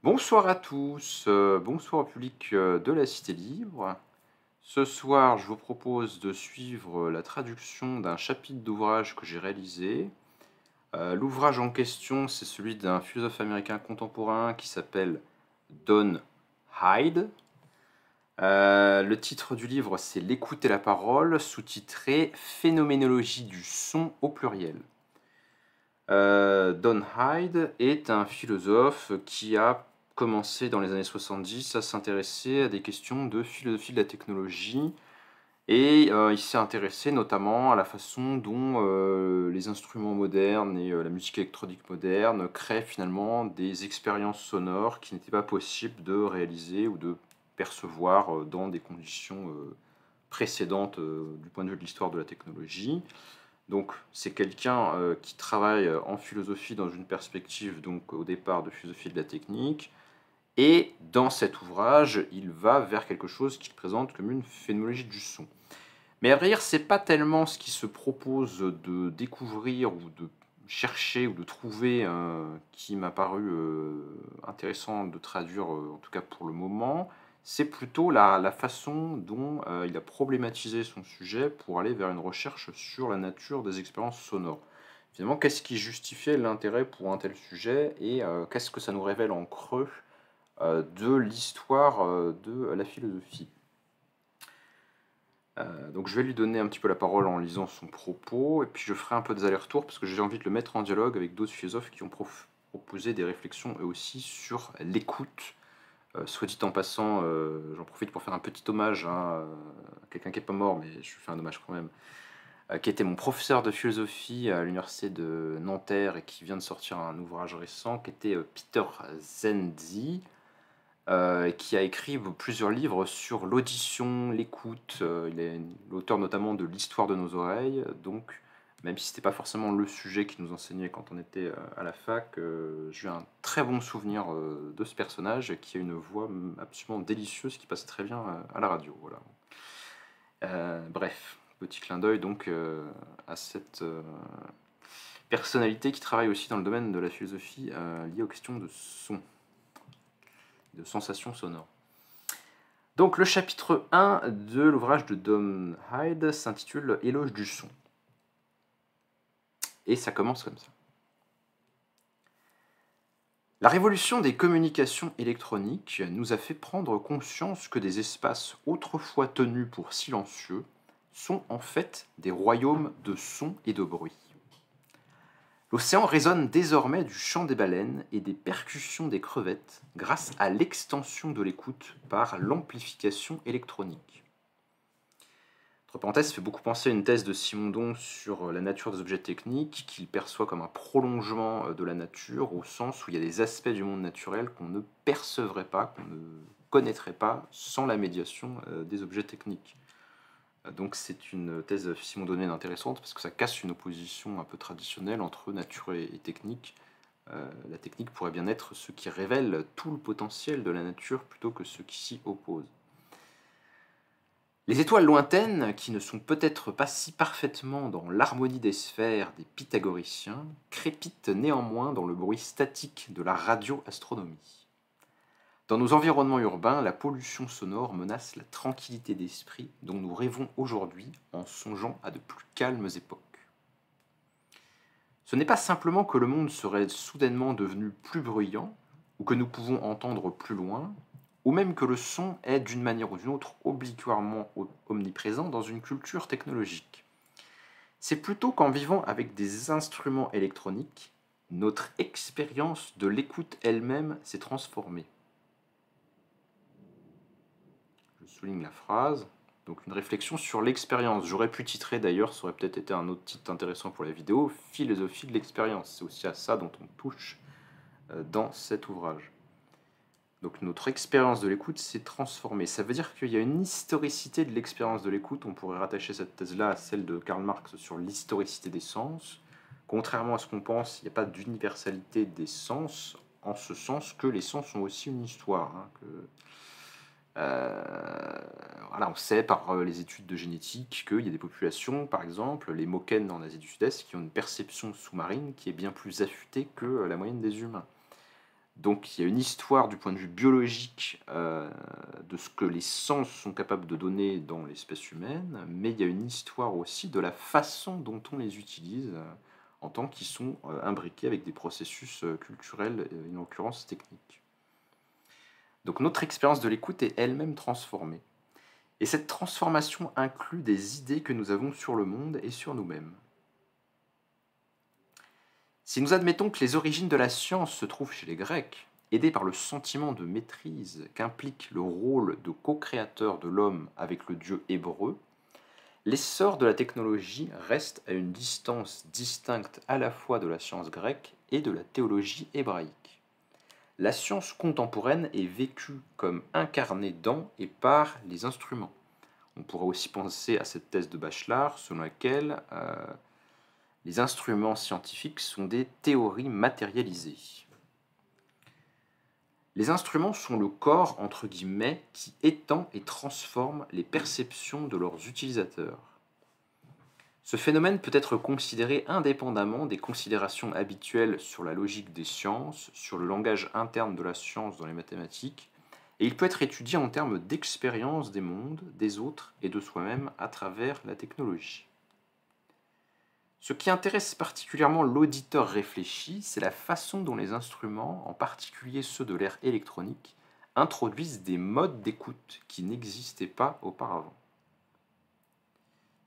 Bonsoir à tous, bonsoir au public de la Cité Libre. Ce soir, je vous propose de suivre la traduction d'un chapitre d'ouvrage que j'ai réalisé. L'ouvrage en question, c'est celui d'un philosophe américain contemporain qui s'appelle Don Hyde. Le titre du livre, c'est L'écoute et la parole, sous-titré Phénoménologie du son au pluriel. Don Hyde est un philosophe qui a commencé dans les années 70 à s'intéresser à des questions de philosophie de la technologie et il s'est intéressé notamment à la façon dont les instruments modernes et la musique électronique moderne créent finalement des expériences sonores qui n'étaient pas possibles de réaliser ou de percevoir dans des conditions précédentes du point de vue de l'histoire de la technologie. Donc c'est quelqu'un qui travaille en philosophie dans une perspective donc au départ de philosophie de la technique, et dans cet ouvrage, il va vers quelque chose qu'il présente comme une phénoménologie du son. Mais à vrai dire, c'est pas tellement ce qui se propose de découvrir ou de chercher ou de trouver qui m'a paru intéressant de traduire, en tout cas pour le moment. C'est plutôt la façon dont il a problématisé son sujet pour aller vers une recherche sur la nature des expériences sonores. Finalement, qu'est-ce qui justifiait l'intérêt pour un tel sujet et qu'est-ce que ça nous révèle en creux de l'histoire de la philosophie. Donc je vais lui donner un petit peu la parole en lisant son propos, et puis je ferai un peu des allers-retours, parce que j'ai envie de le mettre en dialogue avec d'autres philosophes qui ont proposé des réflexions eux aussi sur l'écoute. Soit dit en passant, j'en profite pour faire un petit hommage à quelqu'un qui n'est pas mort, mais je lui fais un hommage quand même, qui était mon professeur de philosophie à l'université de Nanterre et qui vient de sortir un ouvrage récent, qui était Peter Zenzi, qui a écrit plusieurs livres sur l'audition, l'écoute. Il est l'auteur notamment de L'histoire de nos oreilles. Donc, même si ce n'était pas forcément le sujet qui nous enseignait quand on était à la fac, j'ai eu un très bon souvenir de ce personnage qui a une voix absolument délicieuse qui passe très bien à la radio. Voilà. Bref, petit clin d'œil donc à cette personnalité qui travaille aussi dans le domaine de la philosophie liée aux questions de son, de sensations sonores. Donc le chapitre 1 de l'ouvrage de Don Hyde s'intitule Éloge du son. Et ça commence comme ça. La révolution des communications électroniques nous a fait prendre conscience que des espaces autrefois tenus pour silencieux sont en fait des royaumes de sons et de bruit. L'océan résonne désormais du chant des baleines et des percussions des crevettes grâce à l'extension de l'écoute par l'amplification électronique. Entre parenthèses, ça fait beaucoup penser à une thèse de Simondon sur la nature des objets techniques, qu'il perçoit comme un prolongement de la nature, au sens où il y a des aspects du monde naturel qu'on ne percevrait pas, qu'on ne connaîtrait pas sans la médiation des objets techniques. Donc c'est une thèse simondonienne intéressante parce que ça casse une opposition un peu traditionnelle entre nature et technique. La technique pourrait bien être ce qui révèle tout le potentiel de la nature plutôt que ce qui s'y oppose. Les étoiles lointaines, qui ne sont peut-être pas si parfaitement dans l'harmonie des sphères des pythagoriciens, crépitent néanmoins dans le bruit statique de la radioastronomie. Dans nos environnements urbains, la pollution sonore menace la tranquillité d'esprit dont nous rêvons aujourd'hui en songeant à de plus calmes époques. Ce n'est pas simplement que le monde serait soudainement devenu plus bruyant, ou que nous pouvons entendre plus loin, ou même que le son est d'une manière ou d'une autre obligatoirement omniprésent dans une culture technologique. C'est plutôt qu'en vivant avec des instruments électroniques, notre expérience de l'écoute elle-même s'est transformée. Je souligne la phrase. Donc une réflexion sur l'expérience. J'aurais pu titrer d'ailleurs, ça aurait peut-être été un autre titre intéressant pour la vidéo, Philosophie de l'expérience. C'est aussi à ça dont on touche dans cet ouvrage. Donc notre expérience de l'écoute s'est transformée. Ça veut dire qu'il y a une historicité de l'expérience de l'écoute. On pourrait rattacher cette thèse-là à celle de Karl Marx sur l'historicité des sens. Contrairement à ce qu'on pense, il n'y a pas d'universalité des sens, en ce sens que les sens ont aussi une histoire. Voilà, on sait par les études de génétique qu'il y a des populations, par exemple, les Moken en Asie du Sud-Est, qui ont une perception sous-marine qui est bien plus affûtée que la moyenne des humains. Donc il y a une histoire du point de vue biologique de ce que les sens sont capables de donner dans l'espèce humaine, mais il y a une histoire aussi de la façon dont on les utilise en tant qu'ils sont imbriqués avec des processus culturels, et en l'occurrence techniques. Donc notre expérience de l'écoute est elle-même transformée. Et cette transformation inclut des idées que nous avons sur le monde et sur nous-mêmes. Si nous admettons que les origines de la science se trouvent chez les Grecs, aidés par le sentiment de maîtrise qu'implique le rôle de co-créateur de l'homme avec le dieu hébreu, l'essor de la technologie reste à une distance distincte à la fois de la science grecque et de la théologie hébraïque. La science contemporaine est vécue comme incarnée dans et par les instruments. On pourrait aussi penser à cette thèse de Bachelard selon laquelle les instruments scientifiques sont des théories matérialisées. Les instruments sont le corps, entre guillemets, qui étend et transforme les perceptions de leurs utilisateurs. Ce phénomène peut être considéré indépendamment des considérations habituelles sur la logique des sciences, sur le langage interne de la science dans les mathématiques, et il peut être étudié en termes d'expérience des mondes, des autres et de soi-même à travers la technologie. Ce qui intéresse particulièrement l'auditeur réfléchi, c'est la façon dont les instruments, en particulier ceux de l'ère électronique, introduisent des modes d'écoute qui n'existaient pas auparavant.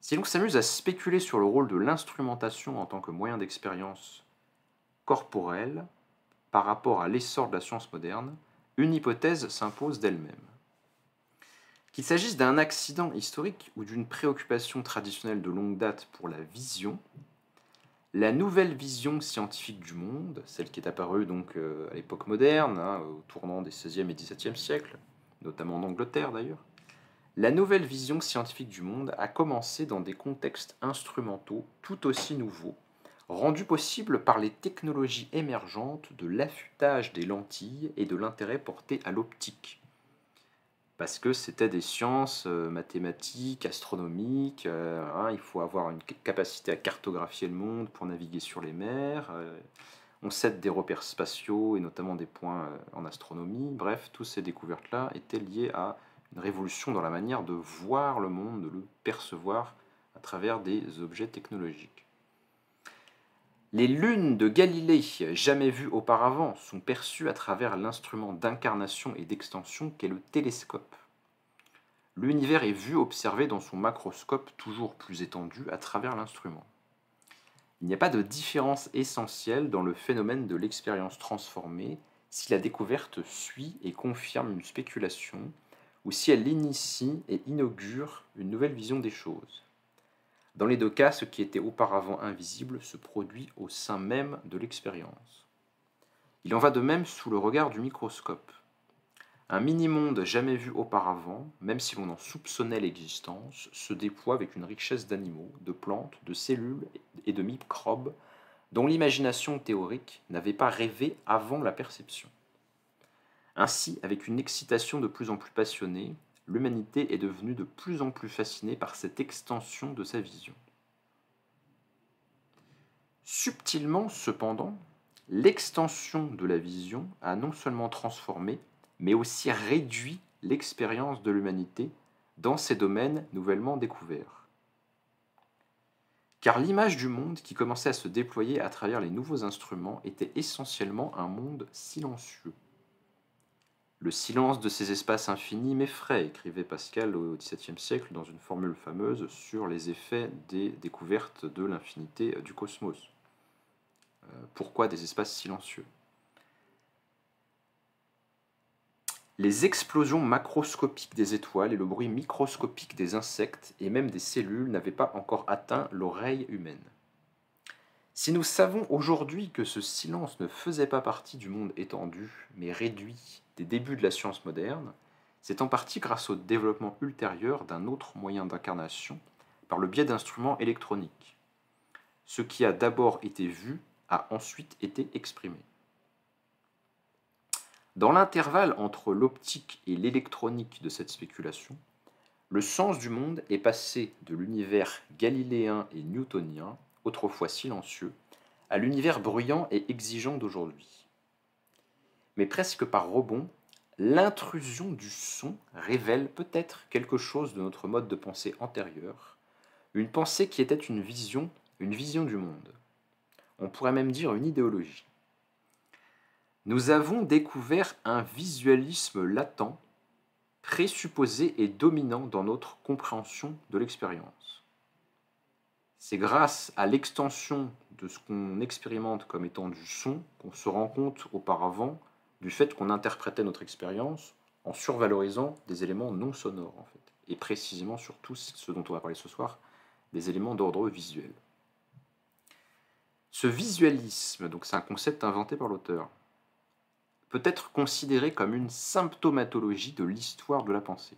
Si l'on s'amuse à spéculer sur le rôle de l'instrumentation en tant que moyen d'expérience corporelle par rapport à l'essor de la science moderne, une hypothèse s'impose d'elle-même. Qu'il s'agisse d'un accident historique ou d'une préoccupation traditionnelle de longue date pour la vision, la nouvelle vision scientifique du monde, celle qui est apparue donc à l'époque moderne, au tournant des XVIe et XVIIe siècles, notamment en Angleterre d'ailleurs, la nouvelle vision scientifique du monde a commencé dans des contextes instrumentaux tout aussi nouveaux, rendus possibles par les technologies émergentes de l'affûtage des lentilles et de l'intérêt porté à l'optique. Parce que c'était des sciences mathématiques, astronomiques, il faut avoir une capacité à cartographier le monde pour naviguer sur les mers, on cède des repères spatiaux et notamment des points en astronomie. Bref, toutes ces découvertes-là étaient liées à une révolution dans la manière de voir le monde, de le percevoir à travers des objets technologiques. Les lunes de Galilée, jamais vues auparavant, sont perçues à travers l'instrument d'incarnation et d'extension qu'est le télescope. L'univers est vu, observé dans son macroscope toujours plus étendu à travers l'instrument. Il n'y a pas de différence essentielle dans le phénomène de l'expérience transformée si la découverte suit et confirme une spéculation, ou si elle initie et inaugure une nouvelle vision des choses. Dans les deux cas, ce qui était auparavant invisible se produit au sein même de l'expérience. Il en va de même sous le regard du microscope. Un mini-monde jamais vu auparavant, même si l'on en soupçonnait l'existence, se déploie avec une richesse d'animaux, de plantes, de cellules et de microbes dont l'imagination théorique n'avait pas rêvé avant la perception. Ainsi, avec une excitation de plus en plus passionnée, l'humanité est devenue de plus en plus fascinée par cette extension de sa vision. Subtilement, cependant, l'extension de la vision a non seulement transformé, mais aussi réduit l'expérience de l'humanité dans ces domaines nouvellement découverts. Car l'image du monde qui commençait à se déployer à travers les nouveaux instruments était essentiellement un monde silencieux. Le silence de ces espaces infinis m'effraie, écrivait Pascal au XVIIe siècle dans une formule fameuse sur les effets des découvertes de l'infinité du cosmos. Pourquoi des espaces silencieux ? Les explosions macroscopiques des étoiles et le bruit microscopique des insectes et même des cellules n'avaient pas encore atteint l'oreille humaine. Si nous savons aujourd'hui que ce silence ne faisait pas partie du monde étendu, mais réduit des débuts de la science moderne, c'est en partie grâce au développement ultérieur d'un autre moyen d'incarnation par le biais d'instruments électroniques. Ce qui a d'abord été vu a ensuite été exprimé. Dans l'intervalle entre l'optique et l'électronique de cette spéculation, le sens du monde est passé de l'univers galiléen et newtonien, autrefois silencieux, à l'univers bruyant et exigeant d'aujourd'hui. mais presque par rebond, l'intrusion du son révèle peut-être quelque chose de notre mode de pensée antérieur, une pensée qui était une vision du monde. On pourrait même dire une idéologie. Nous avons découvert un visualisme latent, présupposé et dominant dans notre compréhension de l'expérience. C'est grâce à l'extension de ce qu'on expérimente comme étant du son qu'on se rend compte auparavant du fait qu'on interprétait notre expérience en survalorisant des éléments non sonores, en fait, et précisément surtout ce dont on va parler ce soir, des éléments d'ordre visuel. Ce visualisme, donc c'est un concept inventé par l'auteur, peut être considéré comme une symptomatologie de l'histoire de la pensée.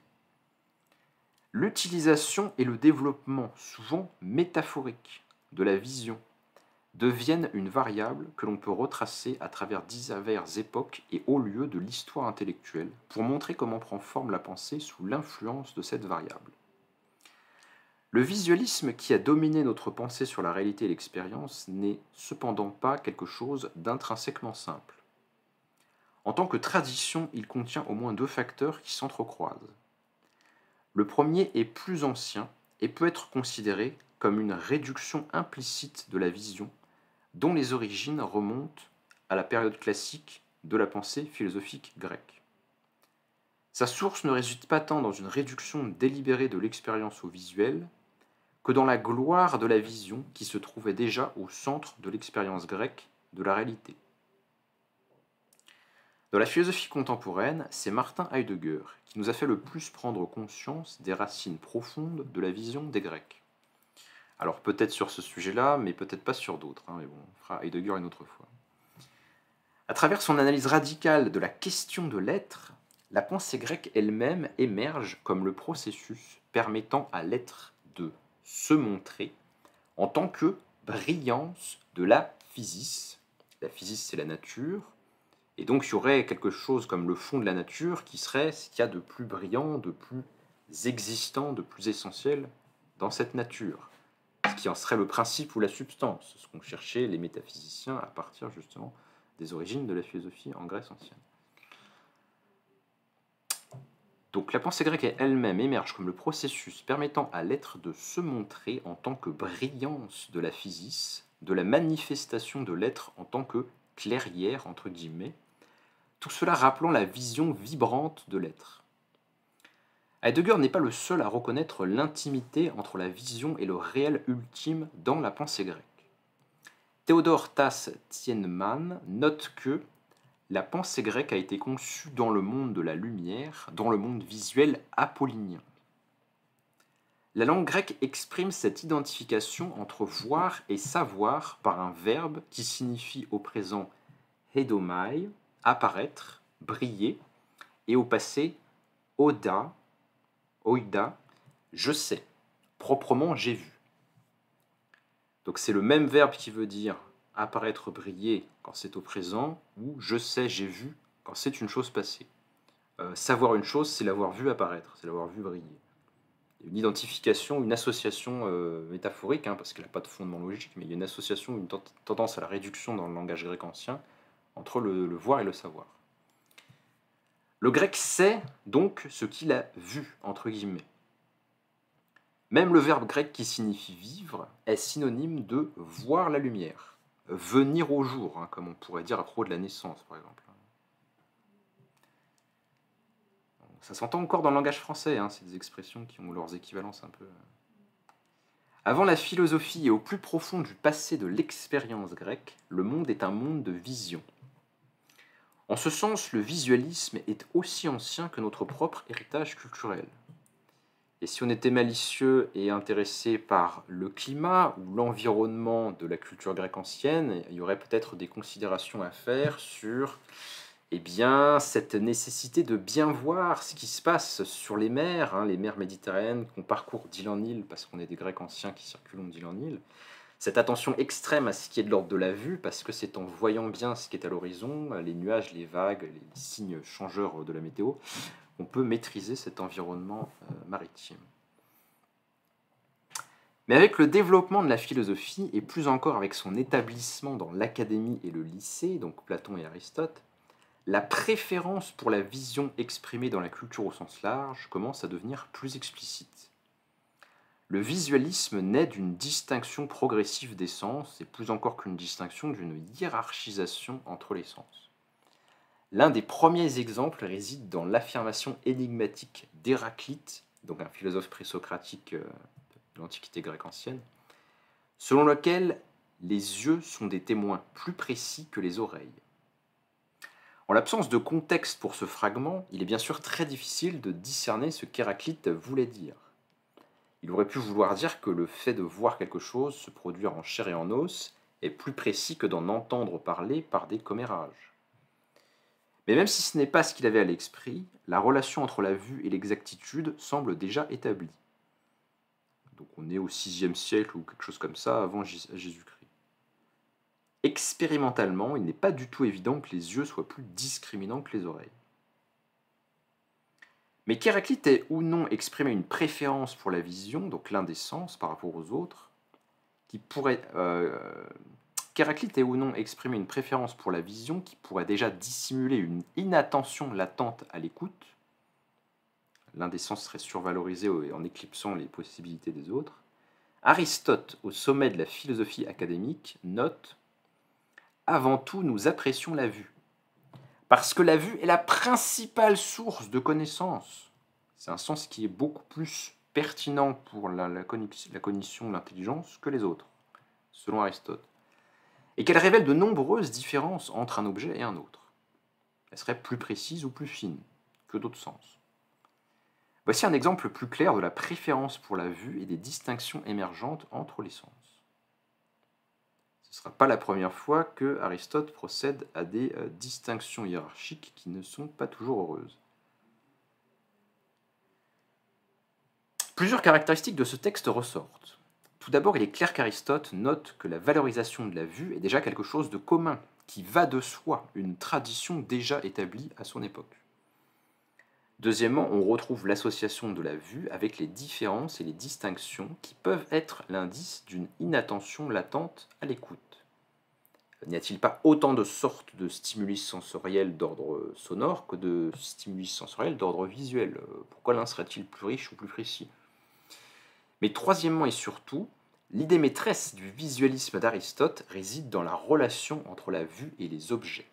L'utilisation et le développement, souvent métaphoriques, de la vision deviennent une variable que l'on peut retracer à travers diverses époques et hauts lieux de l'histoire intellectuelle pour montrer comment prend forme la pensée sous l'influence de cette variable. Le visualisme qui a dominé notre pensée sur la réalité et l'expérience n'est cependant pas quelque chose d'intrinsèquement simple. En tant que tradition, il contient au moins deux facteurs qui s'entrecroisent. Le premier est plus ancien et peut être considéré comme une réduction implicite de la vision dont les origines remontent à la période classique de la pensée philosophique grecque. Sa source ne réside pas tant dans une réduction délibérée de l'expérience au visuel que dans la gloire de la vision qui se trouvait déjà au centre de l'expérience grecque de la réalité. Dans la philosophie contemporaine, c'est Martin Heidegger qui nous a fait le plus prendre conscience des racines profondes de la vision des Grecs. Alors peut-être sur ce sujet-là, mais peut-être pas sur d'autres, mais bon, on fera Heidegger une autre fois. À travers son analyse radicale de la question de l'être, la pensée grecque elle-même émerge comme le processus permettant à l'être de se montrer en tant que brillance de la physis. La physis, c'est la nature. Et donc, il y aurait quelque chose comme le fond de la nature qui serait ce qu'il y a de plus brillant, de plus existant, de plus essentiel dans cette nature. Ce qui en serait le principe ou la substance, ce qu'ont cherché les métaphysiciens à partir justement des origines de la philosophie en Grèce ancienne. Donc la pensée grecque elle-même émerge comme le processus permettant à l'être de se montrer en tant que brillance de la physis, de la manifestation de l'être en tant que clairière, entre guillemets, tout cela rappelant la vision vibrante de l'être. Heidegger n'est pas le seul à reconnaître l'intimité entre la vision et le réel ultime dans la pensée grecque. Théodore Tass Thienmann note que la pensée grecque a été conçue dans le monde de la lumière, dans le monde visuel apollinien. La langue grecque exprime cette identification entre voir et savoir par un verbe qui signifie au présent heidomai, apparaître, briller, et au passé oida, je sais, proprement j'ai vu. Donc c'est le même verbe qui veut dire apparaître, briller quand c'est au présent, ou je sais, j'ai vu quand c'est une chose passée. Savoir une chose, c'est l'avoir vu apparaître, c'est l'avoir vu briller. Une identification, une association métaphorique, parce qu'elle n'a pas de fondement logique, mais il y a une association, une tendance à la réduction dans le langage grec ancien entre le voir et le savoir. Le grec sait donc ce qu'il a vu, entre guillemets. Même le verbe grec qui signifie vivre est synonyme de voir la lumière, venir au jour, comme on pourrait dire à propos de la naissance, par exemple. Ça s'entend encore dans le langage français, c'est des expressions qui ont leurs équivalences un peu. Avant la philosophie et au plus profond du passé de l'expérience grecque, le monde est un monde de vision. En ce sens, le visualisme est aussi ancien que notre propre héritage culturel. Et si on était malicieux et intéressé par le climat ou l'environnement de la culture grecque ancienne, il y aurait peut-être des considérations à faire sur cette nécessité de bien voir ce qui se passe sur les mers méditerranéennes qu'on parcourt d'île en île, parce qu'on est des Grecs anciens qui circulent d'île en île. Cette attention extrême à ce qui est de l'ordre de la vue, parce que c'est en voyant bien ce qui est à l'horizon, les nuages, les vagues, les signes changeurs de la météo, on peut maîtriser cet environnement maritime. Mais avec le développement de la philosophie, et plus encore avec son établissement dans l'académie et le lycée, donc Platon et Aristote, la préférence pour la vision exprimée dans la culture au sens large commence à devenir plus explicite. Le visualisme naît d'une distinction progressive des sens, et plus encore qu'une distinction, d'une hiérarchisation entre les sens. L'un des premiers exemples réside dans l'affirmation énigmatique d'Héraclite, donc un philosophe présocratique de l'Antiquité grecque ancienne, selon lequel les yeux sont des témoins plus précis que les oreilles. En l'absence de contexte pour ce fragment, il est bien sûr très difficile de discerner ce qu'Héraclite voulait dire. Il aurait pu vouloir dire que le fait de voir quelque chose se produire en chair et en os est plus précis que d'en entendre parler par des commérages. Mais même si ce n'est pas ce qu'il avait à l'esprit, la relation entre la vue et l'exactitude semble déjà établie. Donc on est au VIe siècle ou quelque chose comme ça avant Jésus-Christ. Expérimentalement, il n'est pas du tout évident que les yeux soient plus discriminants que les oreilles. Mais qu'Héraclite ait ou non exprimé une préférence pour la vision, donc l'un des sens par rapport aux autres, qu'Héraclite ait ou non exprimé une préférence pour la vision qui pourrait déjà dissimuler une inattention latente à l'écoute, l'un des sens serait survalorisé en éclipsant les possibilités des autres, Aristote, au sommet de la philosophie académique, note « Avant tout, nous apprécions la vue, parce que la vue est la principale source de connaissance. » C'est un sens qui est beaucoup plus pertinent pour la cognition de l'intelligence que les autres, selon Aristote, et qu'elle révèle de nombreuses différences entre un objet et un autre. Elle serait plus précise ou plus fine que d'autres sens. Voici un exemple plus clair de la préférence pour la vue et des distinctions émergentes entre les sens. Ce ne sera pas la première fois que Aristote procède à des distinctions hiérarchiques qui ne sont pas toujours heureuses. Plusieurs caractéristiques de ce texte ressortent. Tout d'abord, il est clair qu'Aristote note que la valorisation de la vue est déjà quelque chose de commun, qui va de soi, une tradition déjà établie à son époque. Deuxièmement, on retrouve l'association de la vue avec les différences et les distinctions qui peuvent être l'indice d'une inattention latente à l'écoute. N'y a-t-il pas autant de sortes de stimuli sensoriels d'ordre sonore que de stimuli sensoriels d'ordre visuel? Pourquoi l'un serait-il plus riche ou plus précis? Mais troisièmement et surtout, l'idée maîtresse du visualisme d'Aristote réside dans la relation entre la vue et les objets.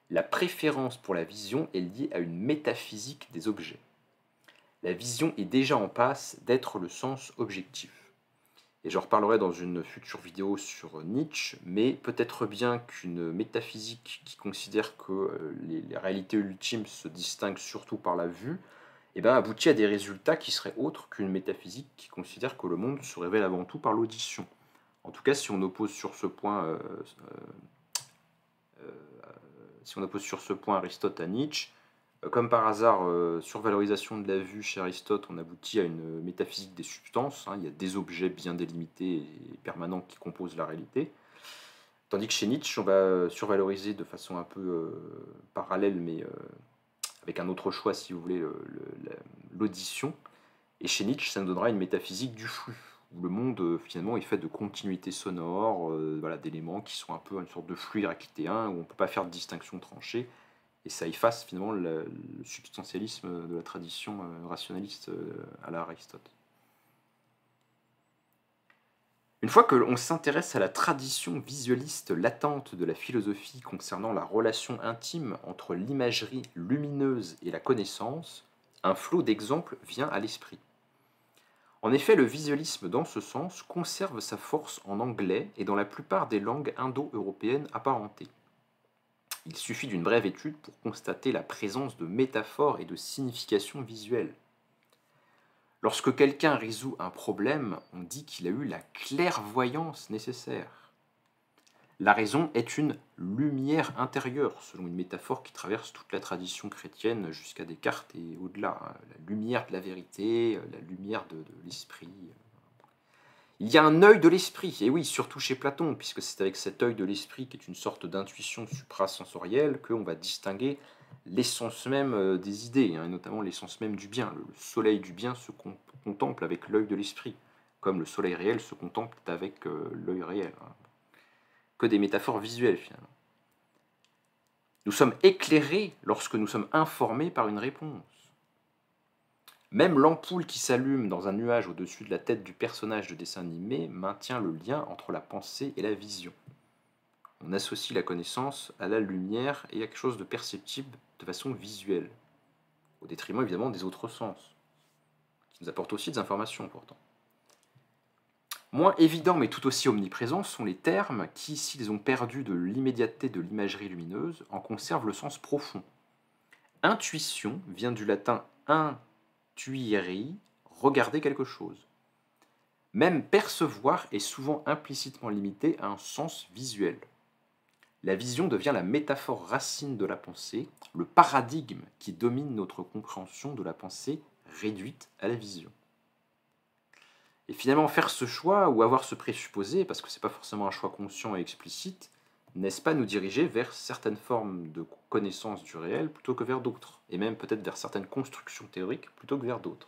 La préférence pour la vision est liée à une métaphysique des objets. La vision est déjà en passe d'être le sens objectif. Et j'en reparlerai dans une future vidéo sur Nietzsche, mais peut-être bien qu'une métaphysique qui considère que les réalités ultimes se distinguent surtout par la vue, aboutit à des résultats qui seraient autres qu'une métaphysique qui considère que le monde se révèle avant tout par l'audition. En tout cas, si on oppose sur ce point Aristote à Nietzsche, comme par hasard, survalorisation de la vue chez Aristote, on aboutit à une métaphysique des substances. Il y a des objets bien délimités et permanents qui composent la réalité. Tandis que chez Nietzsche, on va survaloriser de façon un peu parallèle, mais avec un autre choix, si vous voulez, l'audition. Et chez Nietzsche, ça nous donnera une métaphysique du flux, où le monde, finalement, est fait de continuités sonores, d'éléments qui sont un peu une sorte de flux héraclitéen, où on ne peut pas faire de distinction tranchée, et ça efface finalement le substantialisme de la tradition rationaliste à la Aristote. Une fois que l'on s'intéresse à la tradition visualiste latente de la philosophie concernant la relation intime entre l'imagerie lumineuse et la connaissance, un flot d'exemples vient à l'esprit. En effet, le visualisme dans ce sens conserve sa force en anglais et dans la plupart des langues indo-européennes apparentées. Il suffit d'une brève étude pour constater la présence de métaphores et de significations visuelles. Lorsque quelqu'un résout un problème, on dit qu'il a eu la clairvoyance nécessaire. La raison est une lumière intérieure, selon une métaphore qui traverse toute la tradition chrétienne jusqu'à Descartes et au-delà. La lumière de la vérité, la lumière de l'esprit. Il y a un œil de l'esprit, et oui, surtout chez Platon, puisque c'est avec cet œil de l'esprit, qui est une sorte d'intuition suprasensorielle, qu'on va distinguer l'essence même des idées, et notamment l'essence même du bien. Le soleil du bien se contemple avec l'œil de l'esprit, comme le soleil réel se contemple avec l'œil réel. Que des métaphores visuelles, finalement. Nous sommes éclairés lorsque nous sommes informés par une réponse. Même l'ampoule qui s'allume dans un nuage au-dessus de la tête du personnage de dessin animé maintient le lien entre la pensée et la vision. On associe la connaissance à la lumière et à quelque chose de perceptible de façon visuelle, au détriment évidemment des autres sens, qui nous apportent aussi des informations pourtant. Moins évidents mais tout aussi omniprésents sont les termes qui, s'ils ont perdu de l'immédiateté de l'imagerie lumineuse, en conservent le sens profond. Intuition vient du latin intuiri, regarder quelque chose. Même percevoir est souvent implicitement limité à un sens visuel. La vision devient la métaphore racine de la pensée, le paradigme qui domine notre compréhension de la pensée réduite à la vision. Et finalement, faire ce choix ou avoir ce présupposé, parce que ce n'est pas forcément un choix conscient et explicite, n'est-ce pas nous diriger vers certaines formes de connaissance du réel plutôt que vers d'autres, et même peut-être vers certaines constructions théoriques plutôt que vers d'autres.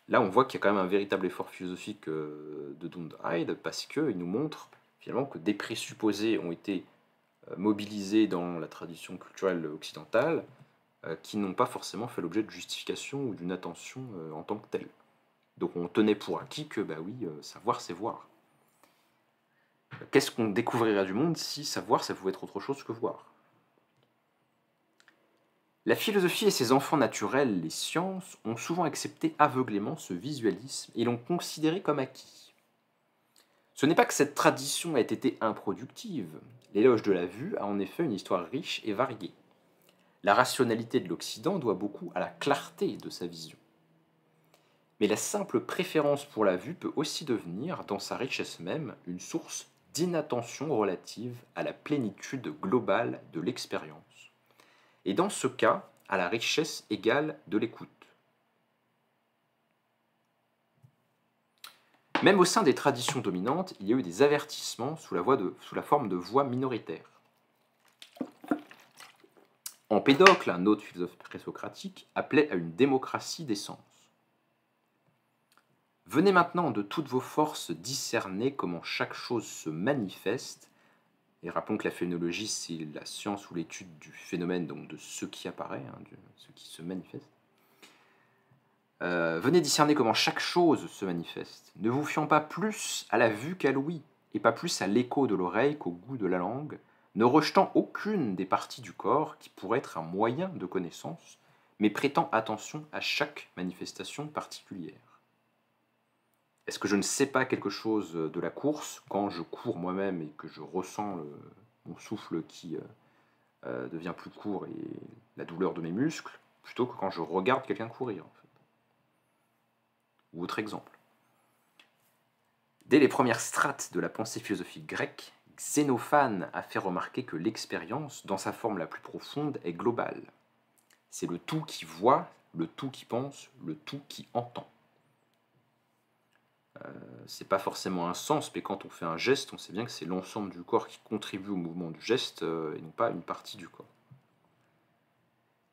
Là, on voit qu'il y a quand même un véritable effort philosophique de Donald Hyde, parce qu'il nous montre finalement que des présupposés ont été mobilisés dans la tradition culturelle occidentale, qui n'ont pas forcément fait l'objet de justification ou d'une attention en tant que telle. Donc on tenait pour acquis que, bah oui, savoir c'est voir. Qu'est-ce qu'on découvrirait du monde si savoir ça pouvait être autre chose que voir? La philosophie et ses enfants naturels, les sciences, ont souvent accepté aveuglément ce visualisme et l'ont considéré comme acquis. Ce n'est pas que cette tradition ait été improductive. L'éloge de la vue a en effet une histoire riche et variée. La rationalité de l'Occident doit beaucoup à la clarté de sa vision. Mais la simple préférence pour la vue peut aussi devenir, dans sa richesse même, une source d'inattention relative à la plénitude globale de l'expérience. Et dans ce cas, à la richesse égale de l'écoute. Même au sein des traditions dominantes, il y a eu des avertissements sous la forme de voix minoritaires. Empédocle, un autre philosophe présocratique, appelait à une démocratie des sens. Venez maintenant de toutes vos forces discerner comment chaque chose se manifeste, et rappelons que la phénoménologie, c'est la science ou l'étude du phénomène, donc de ce qui apparaît, de ce qui se manifeste. Venez discerner comment chaque chose se manifeste, ne vous fiant pas plus à la vue qu'à l'ouïe, et pas plus à l'écho de l'oreille qu'au goût de la langue, ne rejetant aucune des parties du corps qui pourrait être un moyen de connaissance, mais prêtant attention à chaque manifestation particulière. Est-ce que je ne sais pas quelque chose de la course quand je cours moi-même et que je ressens mon souffle qui devient plus court et la douleur de mes muscles, plutôt que quand je regarde quelqu'un courir, en fait. Ou autre exemple. Dès les premières strates de la pensée philosophique grecque, Xénophane a fait remarquer que l'expérience, dans sa forme la plus profonde, est globale. C'est le tout qui voit, le tout qui pense, le tout qui entend. C'est pas forcément un sens, mais quand on fait un geste, on sait bien que c'est l'ensemble du corps qui contribue au mouvement du geste et non pas une partie du corps.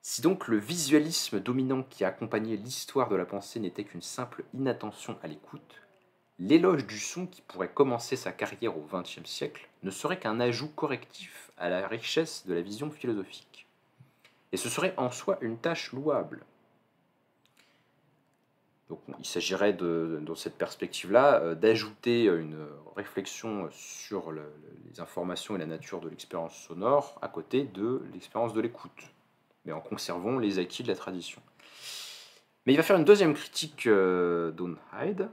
Si donc le visualisme dominant qui a accompagné l'histoire de la pensée n'était qu'une simple inattention à l'écoute, l'éloge du son qui pourrait commencer sa carrière au XXe siècle ne serait qu'un ajout correctif à la richesse de la vision philosophique. Et ce serait en soi une tâche louable. Donc, il s'agirait, dans cette perspective-là, d'ajouter une réflexion sur les informations et la nature de l'expérience sonore à côté de l'expérience de l'écoute, mais en conservant les acquis de la tradition. Mais il va faire une deuxième critique d'Owen Hyde,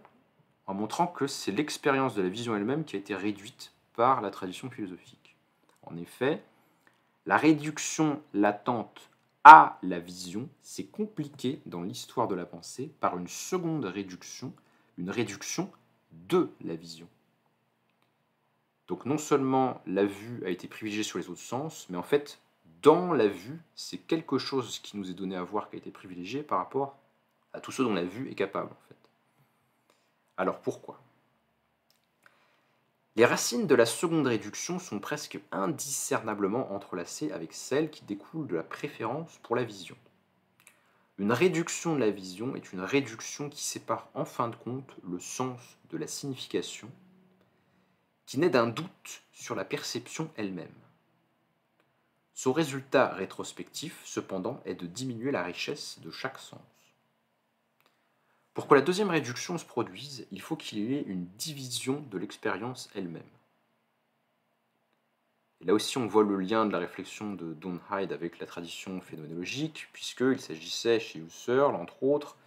en montrant que c'est l'expérience de la vision elle-même qui a été réduite par la tradition philosophique. En effet, la réduction latente à la vision s'est compliquée dans l'histoire de la pensée par une seconde réduction, une réduction de la vision. Donc non seulement la vue a été privilégiée sur les autres sens, mais en fait, dans la vue, c'est quelque chose qui nous est donné à voir qui a été privilégié par rapport à tous ceux dont la vue est capable, en fait. Alors pourquoi ? Les racines de la seconde réduction sont presque indiscernablement entrelacées avec celles qui découlent de la préférence pour la vision. Une réduction de la vision est une réduction qui sépare en fin de compte le sens de la signification, qui naît d'un doute sur la perception elle-même. Son résultat rétrospectif, cependant, est de diminuer la richesse de chaque sens. Pour que la deuxième réduction se produise, il faut qu'il y ait une division de l'expérience elle-même. Et là aussi, on voit le lien de la réflexion de Downhide avec la tradition phénoménologique, puisqu'il s'agissait chez Husserl, entre autres,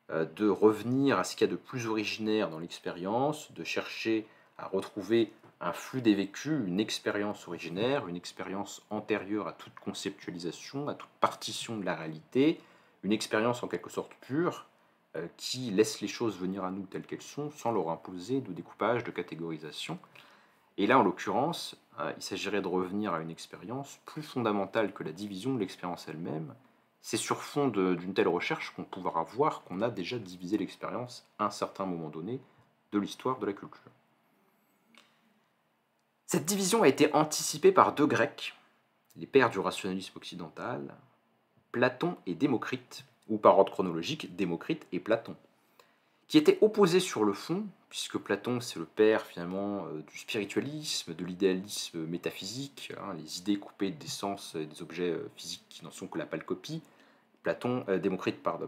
de revenir à ce qu'il y a de plus originaire dans l'expérience, de chercher à retrouver un flux des vécus, une expérience originaire, une expérience antérieure à toute conceptualisation, à toute partition de la réalité, une expérience en quelque sorte pure, qui laisse les choses venir à nous telles qu'elles sont, sans leur imposer de découpage, de catégorisation. Et là, en l'occurrence, il s'agirait de revenir à une expérience plus fondamentale que la division de l'expérience elle-même. C'est sur fond d'une telle recherche qu'on pourra voir qu'on a déjà divisé l'expérience à un certain moment donné de l'histoire de la culture. Cette division a été anticipée par deux Grecs, les pères du rationalisme occidental, Platon et Démocrite, ou par ordre chronologique, Démocrite et Platon, qui étaient opposés sur le fond, puisque Platon c'est le père finalement du spiritualisme, de l'idéalisme métaphysique, les idées coupées des sens et des objets physiques qui n'en sont que la pâle copie. Démocrite par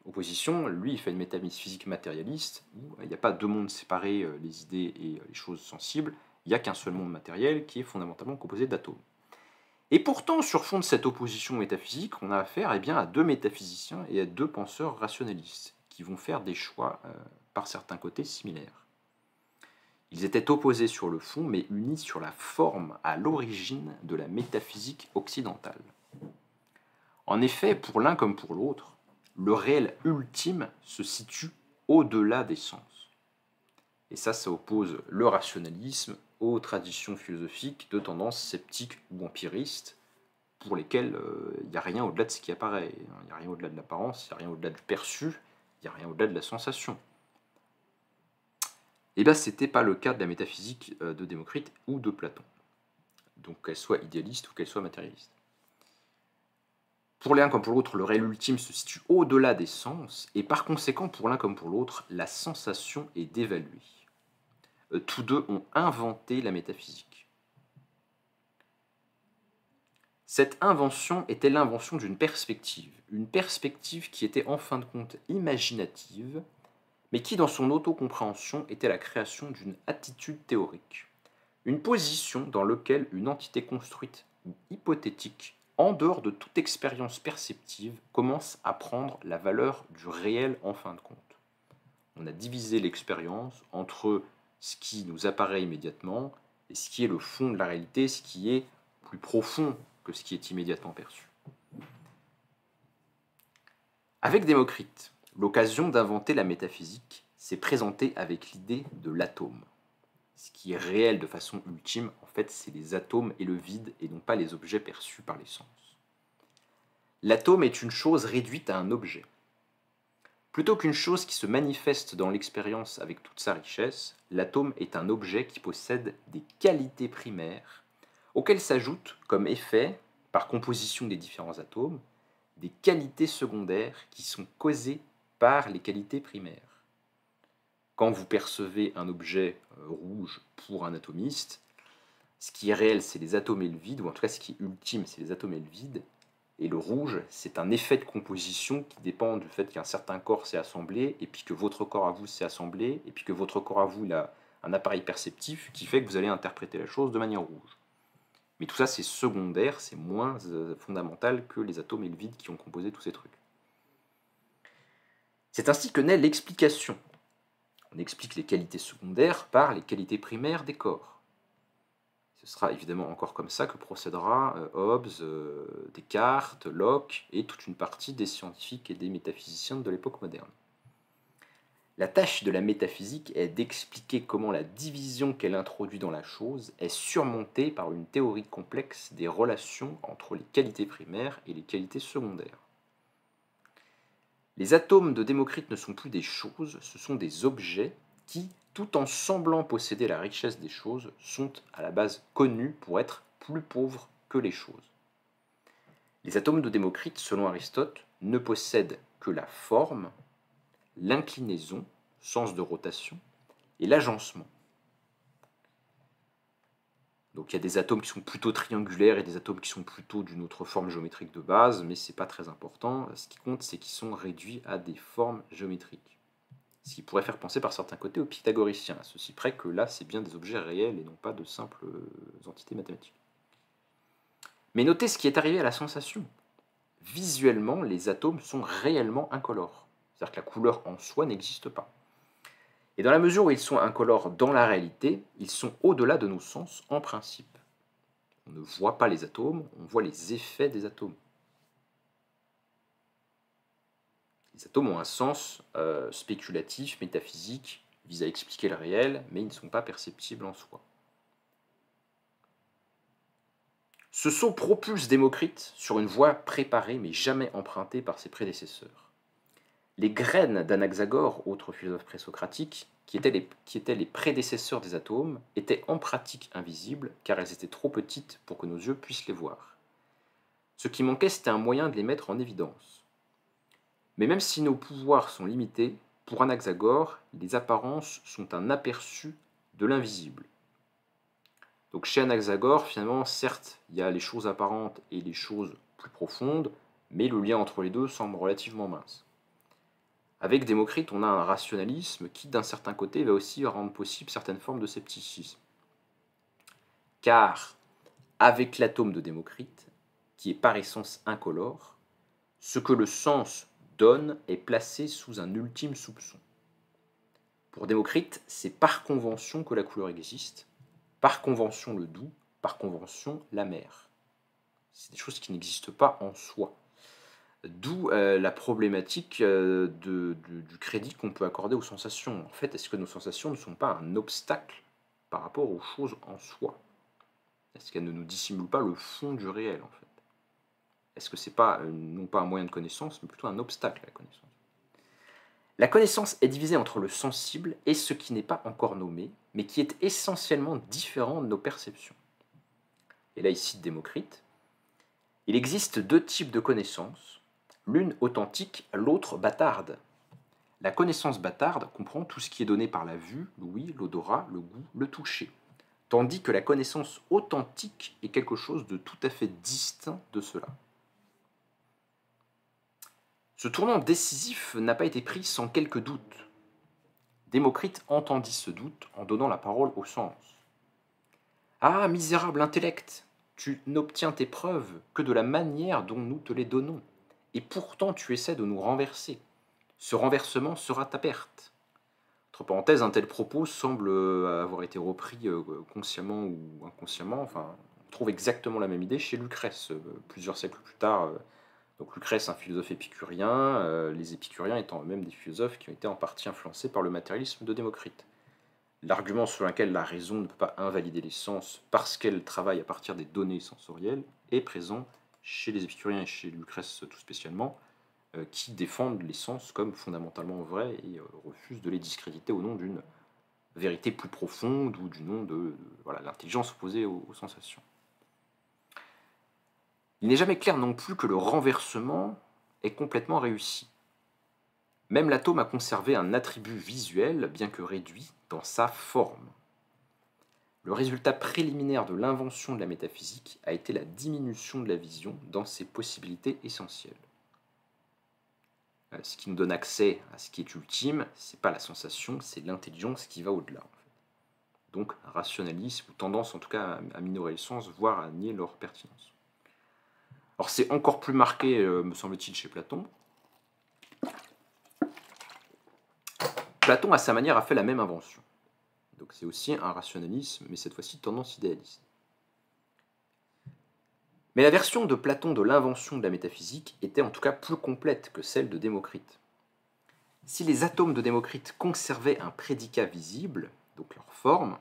opposition, lui il fait une métaphysique matérialiste, où il n'y a pas deux mondes séparés, les idées et les choses sensibles, il n'y a qu'un seul monde matériel qui est fondamentalement composé d'atomes. Et pourtant, sur fond de cette opposition métaphysique, on a affaire à deux métaphysiciens et à deux penseurs rationalistes, qui vont faire des choix, par certains côtés, similaires. Ils étaient opposés sur le fond, mais unis sur la forme à l'origine de la métaphysique occidentale. En effet, pour l'un comme pour l'autre, le réel ultime se situe au-delà des sens. Et ça oppose le rationalisme aux traditions philosophiques de tendance sceptique ou empiriste, pour lesquelles il n'y a rien au-delà de ce qui apparaît. Il n'y a rien au-delà de l'apparence, il n'y a rien au-delà du perçu, il n'y a rien au-delà de la sensation. Et bien, ce n'était pas le cas de la métaphysique de Démocrite ou de Platon, donc qu'elle soit idéaliste ou qu'elle soit matérialiste. Pour l'un comme pour l'autre, le réel ultime se situe au-delà des sens, et par conséquent, pour l'un comme pour l'autre, la sensation est dévaluée. Tous deux ont inventé la métaphysique. Cette invention était l'invention d'une perspective, une perspective qui était en fin de compte imaginative, mais qui dans son autocompréhension était la création d'une attitude théorique, une position dans laquelle une entité construite ou hypothétique, en dehors de toute expérience perceptive, commence à prendre la valeur du réel en fin de compte. On a divisé l'expérience entre ce qui nous apparaît immédiatement et ce qui est le fond de la réalité, ce qui est plus profond que ce qui est immédiatement perçu. Avec Démocrite, l'occasion d'inventer la métaphysique s'est présentée avec l'idée de l'atome. Ce qui est réel de façon ultime, en fait, c'est les atomes et le vide, et non pas les objets perçus par les sens. L'atome est une chose réduite à un objet. Plutôt qu'une chose qui se manifeste dans l'expérience avec toute sa richesse, l'atome est un objet qui possède des qualités primaires, auxquelles s'ajoutent, comme effet, par composition des différents atomes, des qualités secondaires qui sont causées par les qualités primaires. Quand vous percevez un objet rouge pour un atomiste, ce qui est réel, c'est les atomes et le vide, ou en tout cas ce qui est ultime, c'est les atomes et le vide, et le rouge, c'est un effet de composition qui dépend du fait qu'un certain corps s'est assemblé, et puis que votre corps à vous s'est assemblé, et puis que votre corps à vous il a un appareil perceptif qui fait que vous allez interpréter la chose de manière rouge. Mais tout ça, c'est secondaire, c'est moins fondamental que les atomes et le vide qui ont composé tous ces trucs. C'est ainsi que naît l'explication. On explique les qualités secondaires par les qualités primaires des corps. Ce sera évidemment encore comme ça que procédera Hobbes, Descartes, Locke et toute une partie des scientifiques et des métaphysiciens de l'époque moderne. La tâche de la métaphysique est d'expliquer comment la division qu'elle introduit dans la chose est surmontée par une théorie complexe des relations entre les qualités primaires et les qualités secondaires. Les atomes de Démocrite ne sont plus des choses, ce sont des objets qui, tout en semblant posséder la richesse des choses, sont à la base connus pour être plus pauvres que les choses. Les atomes de Démocrite, selon Aristote, ne possèdent que la forme, l'inclinaison, sens de rotation, et l'agencement. Donc il y a des atomes qui sont plutôt triangulaires et des atomes qui sont plutôt d'une autre forme géométrique de base, mais ce n'est pas très important. Ce qui compte, c'est qu'ils sont réduits à des formes géométriques. Ce qui pourrait faire penser par certains côtés aux pythagoriciens, à ceci près que là, c'est bien des objets réels et non pas de simples entités mathématiques. Mais notez ce qui est arrivé à la sensation. Visuellement, les atomes sont réellement incolores. C'est-à-dire que la couleur en soi n'existe pas. Et dans la mesure où ils sont incolores dans la réalité, ils sont au-delà de nos sens en principe. On ne voit pas les atomes, on voit les effets des atomes. Les atomes ont un sens spéculatif, métaphysique, visent à expliquer le réel, mais ils ne sont pas perceptibles en soi. Ce saut propulse Démocrite sur une voie préparée mais jamais empruntée par ses prédécesseurs. Les graines d'Anaxagore, autre philosophe présocratique, qui étaient les prédécesseurs des atomes, étaient en pratique invisibles car elles étaient trop petites pour que nos yeux puissent les voir. Ce qui manquait, c'était un moyen de les mettre en évidence. Mais même si nos pouvoirs sont limités, pour Anaxagore, les apparences sont un aperçu de l'invisible. Donc chez Anaxagore, finalement, certes, il y a les choses apparentes et les choses plus profondes, mais le lien entre les deux semble relativement mince. Avec Démocrite, on a un rationalisme qui, d'un certain côté, va aussi rendre possible certaines formes de scepticisme. Car, avec l'atome de Démocrite, qui est par essence incolore, ce que le sens donne est placé sous un ultime soupçon. Pour Démocrite, c'est par convention que la couleur existe, par convention le doux, par convention l'amer. C'est des choses qui n'existent pas en soi. D'où la problématique du crédit qu'on peut accorder aux sensations. En fait, est-ce que nos sensations ne sont pas un obstacle par rapport aux choses en soi? Est-ce qu'elles ne nous dissimulent pas le fond du réel, en fait? Est-ce que c'est pas, non pas un moyen de connaissance, mais plutôt un obstacle à la connaissance? La connaissance est divisée entre le sensible et ce qui n'est pas encore nommé, mais qui est essentiellement différent de nos perceptions. Et là, il cite Démocrite. Il existe deux types de connaissances, l'une authentique, l'autre bâtarde. La connaissance bâtarde comprend tout ce qui est donné par la vue, l'ouïe, l'odorat, le goût, le toucher, tandis que la connaissance authentique est quelque chose de tout à fait distinct de cela. Ce tournant décisif n'a pas été pris sans quelques doutes. Démocrite entendit ce doute en donnant la parole au sens. « Ah, misérable intellect, tu n'obtiens tes preuves que de la manière dont nous te les donnons, et pourtant tu essaies de nous renverser. Ce renversement sera ta perte. » Entre parenthèses, un tel propos semble avoir été repris consciemment ou inconsciemment. Enfin, on trouve exactement la même idée chez Lucrèce, plusieurs siècles plus tard. Donc Lucrèce, un philosophe épicurien, les épicuriens étant eux-mêmes des philosophes qui ont été en partie influencés par le matérialisme de Démocrite. L'argument selon lequel la raison ne peut pas invalider les sens parce qu'elle travaille à partir des données sensorielles est présent chez les épicuriens et chez Lucrèce tout spécialement, qui défendent les sens comme fondamentalement vrais et refusent de les discréditer au nom d'une vérité plus profonde ou du nom de voilà, l'intelligence opposée aux sensations. Il n'est jamais clair non plus que le renversement est complètement réussi. Même l'atome a conservé un attribut visuel, bien que réduit, dans sa forme. Le résultat préliminaire de l'invention de la métaphysique a été la diminution de la vision dans ses possibilités essentielles. Ce qui nous donne accès à ce qui est ultime, ce n'est pas la sensation, c'est l'intelligence qui va au-delà. En fait. Donc un rationalisme, ou tendance en tout cas à minorer le sens, voire à nier leur pertinence. Alors c'est encore plus marqué, me semble-t-il, chez Platon. Platon, à sa manière, a fait la même invention. Donc c'est aussi un rationalisme, mais cette fois-ci tendance idéaliste. Mais la version de Platon de l'invention de la métaphysique était en tout cas plus complète que celle de Démocrite. Si les atomes de Démocrite conservaient un prédicat visible, donc leur forme,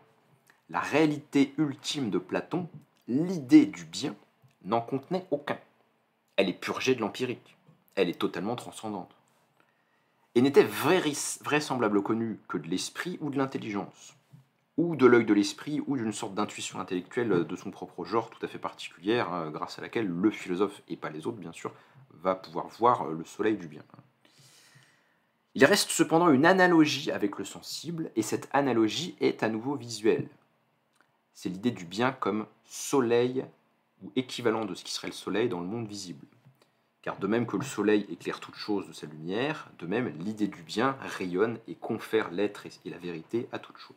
la réalité ultime de Platon, l'idée du bien, n'en contenait aucun. Elle est purgée de l'empirique. Elle est totalement transcendante. Et n'était vraisemblable connue que de l'esprit ou de l'intelligence, ou de l'œil de l'esprit, ou d'une sorte d'intuition intellectuelle de son propre genre tout à fait particulière, grâce à laquelle le philosophe, et pas les autres bien sûr, va pouvoir voir le soleil du bien. Il reste cependant une analogie avec le sensible, et cette analogie est à nouveau visuelle. c'est l'idée du bien comme soleil ou équivalent de ce qui serait le soleil dans le monde visible. Car de même que le soleil éclaire toute chose de sa lumière, de même l'idée du bien rayonne et confère l'être et la vérité à toute chose.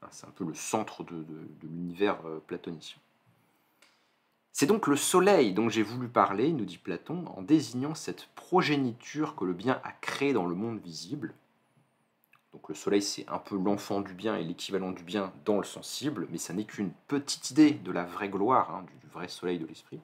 C'est un peu le centre de l'univers platonicien. C'est donc le soleil dont j'ai voulu parler, nous dit Platon, en désignant cette progéniture que le bien a créée dans le monde visible. Donc le soleil, c'est un peu l'enfant du bien et l'équivalent du bien dans le sensible, mais ça n'est qu'une petite idée de la vraie gloire, hein, du vrai soleil de l'esprit.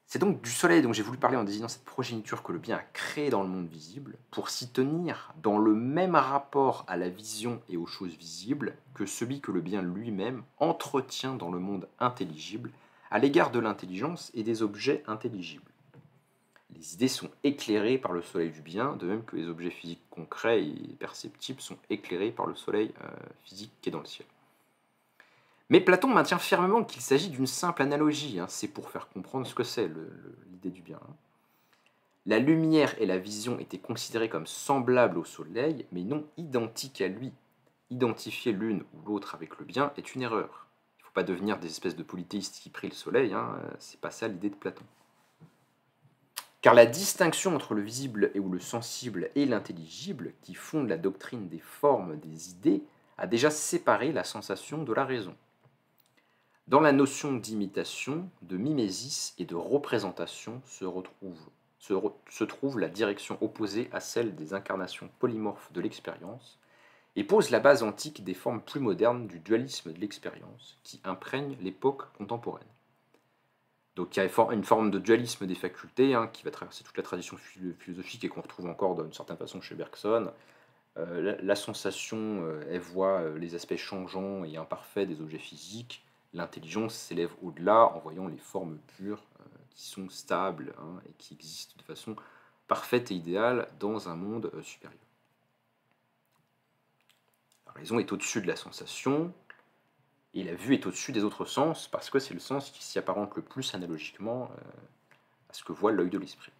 C'est donc du soleil dont j'ai voulu parler en désignant cette progéniture que le bien a créée dans le monde visible, pour s'y tenir dans le même rapport à la vision et aux choses visibles que celui que le bien lui-même entretient dans le monde intelligible à l'égard de l'intelligence et des objets intelligibles. Les idées sont éclairées par le soleil du bien, de même que les objets physiques concrets et perceptibles sont éclairés par le soleil physique qui est dans le ciel. Mais Platon maintient fermement qu'il s'agit d'une simple analogie, hein, c'est pour faire comprendre ce que c'est l'idée du bien. Hein. La lumière et la vision étaient considérées comme semblables au soleil, mais non identiques à lui. Identifier l'une ou l'autre avec le bien est une erreur. Il ne faut pas devenir des espèces de polythéistes qui prient le soleil, hein, c'est pas ça l'idée de Platon. Car la distinction entre le visible et ou le sensible et l'intelligible, qui fonde la doctrine des formes des idées, a déjà séparé la sensation de la raison. Dans la notion d'imitation, de mimésis et de représentation se trouve la direction opposée à celle des incarnations polymorphes de l'expérience et pose la base antique des formes plus modernes du dualisme de l'expérience qui imprègne l'époque contemporaine. Donc il y a une forme de dualisme des facultés hein, qui va traverser toute la tradition philosophique et qu'on retrouve encore d'une certaine façon chez Bergson. La sensation, elle voit les aspects changeants et imparfaits des objets physiques. L'intelligence s'élève au-delà en voyant les formes pures qui sont stables hein, et qui existent de façon parfaite et idéale dans un monde supérieur. La raison est au-dessus de la sensation et la vue est au-dessus des autres sens parce que c'est le sens qui s'y apparente le plus analogiquement à ce que voit l'œil de l'esprit.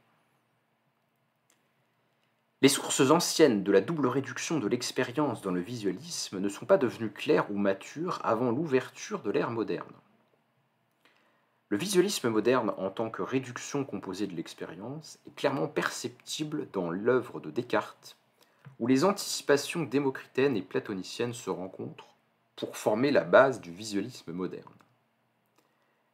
Les sources anciennes de la double réduction de l'expérience dans le visualisme ne sont pas devenues claires ou matures avant l'ouverture de l'ère moderne. Le visualisme moderne en tant que réduction composée de l'expérience est clairement perceptible dans l'œuvre de Descartes, où les anticipations démocritaines et platoniciennes se rencontrent pour former la base du visualisme moderne.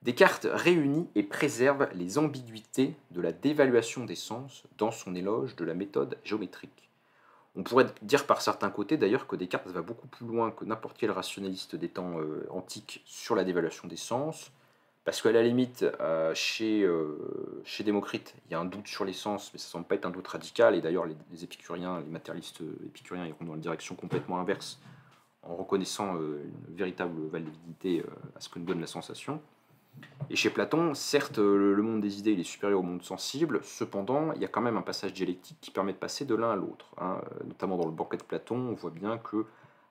Descartes réunit et préserve les ambiguïtés de la dévaluation des sens dans son éloge de la méthode géométrique. On pourrait dire par certains côtés d'ailleurs que Descartes va beaucoup plus loin que n'importe quel rationaliste des temps antiques sur la dévaluation des sens, parce qu'à la limite, chez Démocrite, il y a un doute sur les sens, mais ça ne semble pas être un doute radical, et d'ailleurs les épicuriens, les matérialistes épicuriens iront dans la direction complètement inverse, en reconnaissant une véritable validité à ce que nous donne la sensation. Et chez Platon, certes, le monde des idées il est supérieur au monde sensible, cependant, il y a quand même un passage dialectique qui permet de passer de l'un à l'autre. Hein. Notamment dans le banquet de Platon, on voit bien que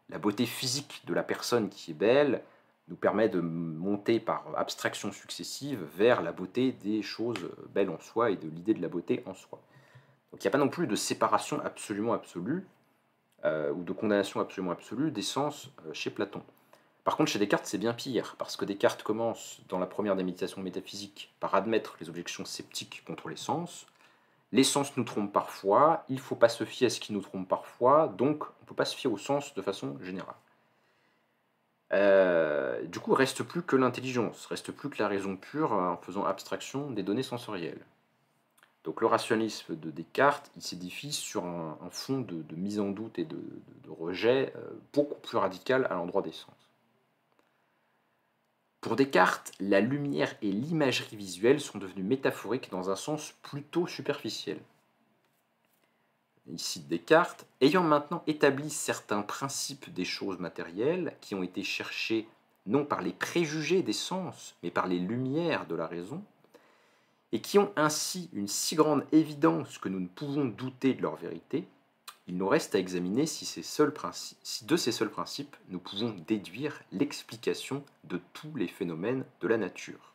la beauté physique de la personne qui est belle nous permet de monter par abstraction successive vers la beauté des choses belles en soi et de l'idée de la beauté en soi. Donc il n'y a pas non plus de séparation absolument absolue ou de condamnation absolument absolue des sens chez Platon. Par contre, chez Descartes, c'est bien pire, parce que Descartes commence, dans la première des méditations métaphysiques, par admettre les objections sceptiques contre les sens. Les sens nous trompent parfois, il ne faut pas se fier à ce qui nous trompe parfois, donc on ne peut pas se fier au sens de façon générale. Du coup, reste plus que l'intelligence, reste plus que la raison pure en faisant abstraction des données sensorielles. Donc le rationalisme de Descartes, il s'édifie sur un fond de mise en doute et de rejet beaucoup plus radical à l'endroit des sens. Pour Descartes, la lumière et l'imagerie visuelle sont devenues métaphoriques dans un sens plutôt superficiel. Il cite Descartes, ayant maintenant établi certains principes des choses matérielles qui ont été cherchés non par les préjugés des sens, mais par les lumières de la raison, et qui ont ainsi une si grande évidence que nous ne pouvons douter de leur vérité, il nous reste à examiner si de ces seuls principes nous pouvons déduire l'explication de tous les phénomènes de la nature.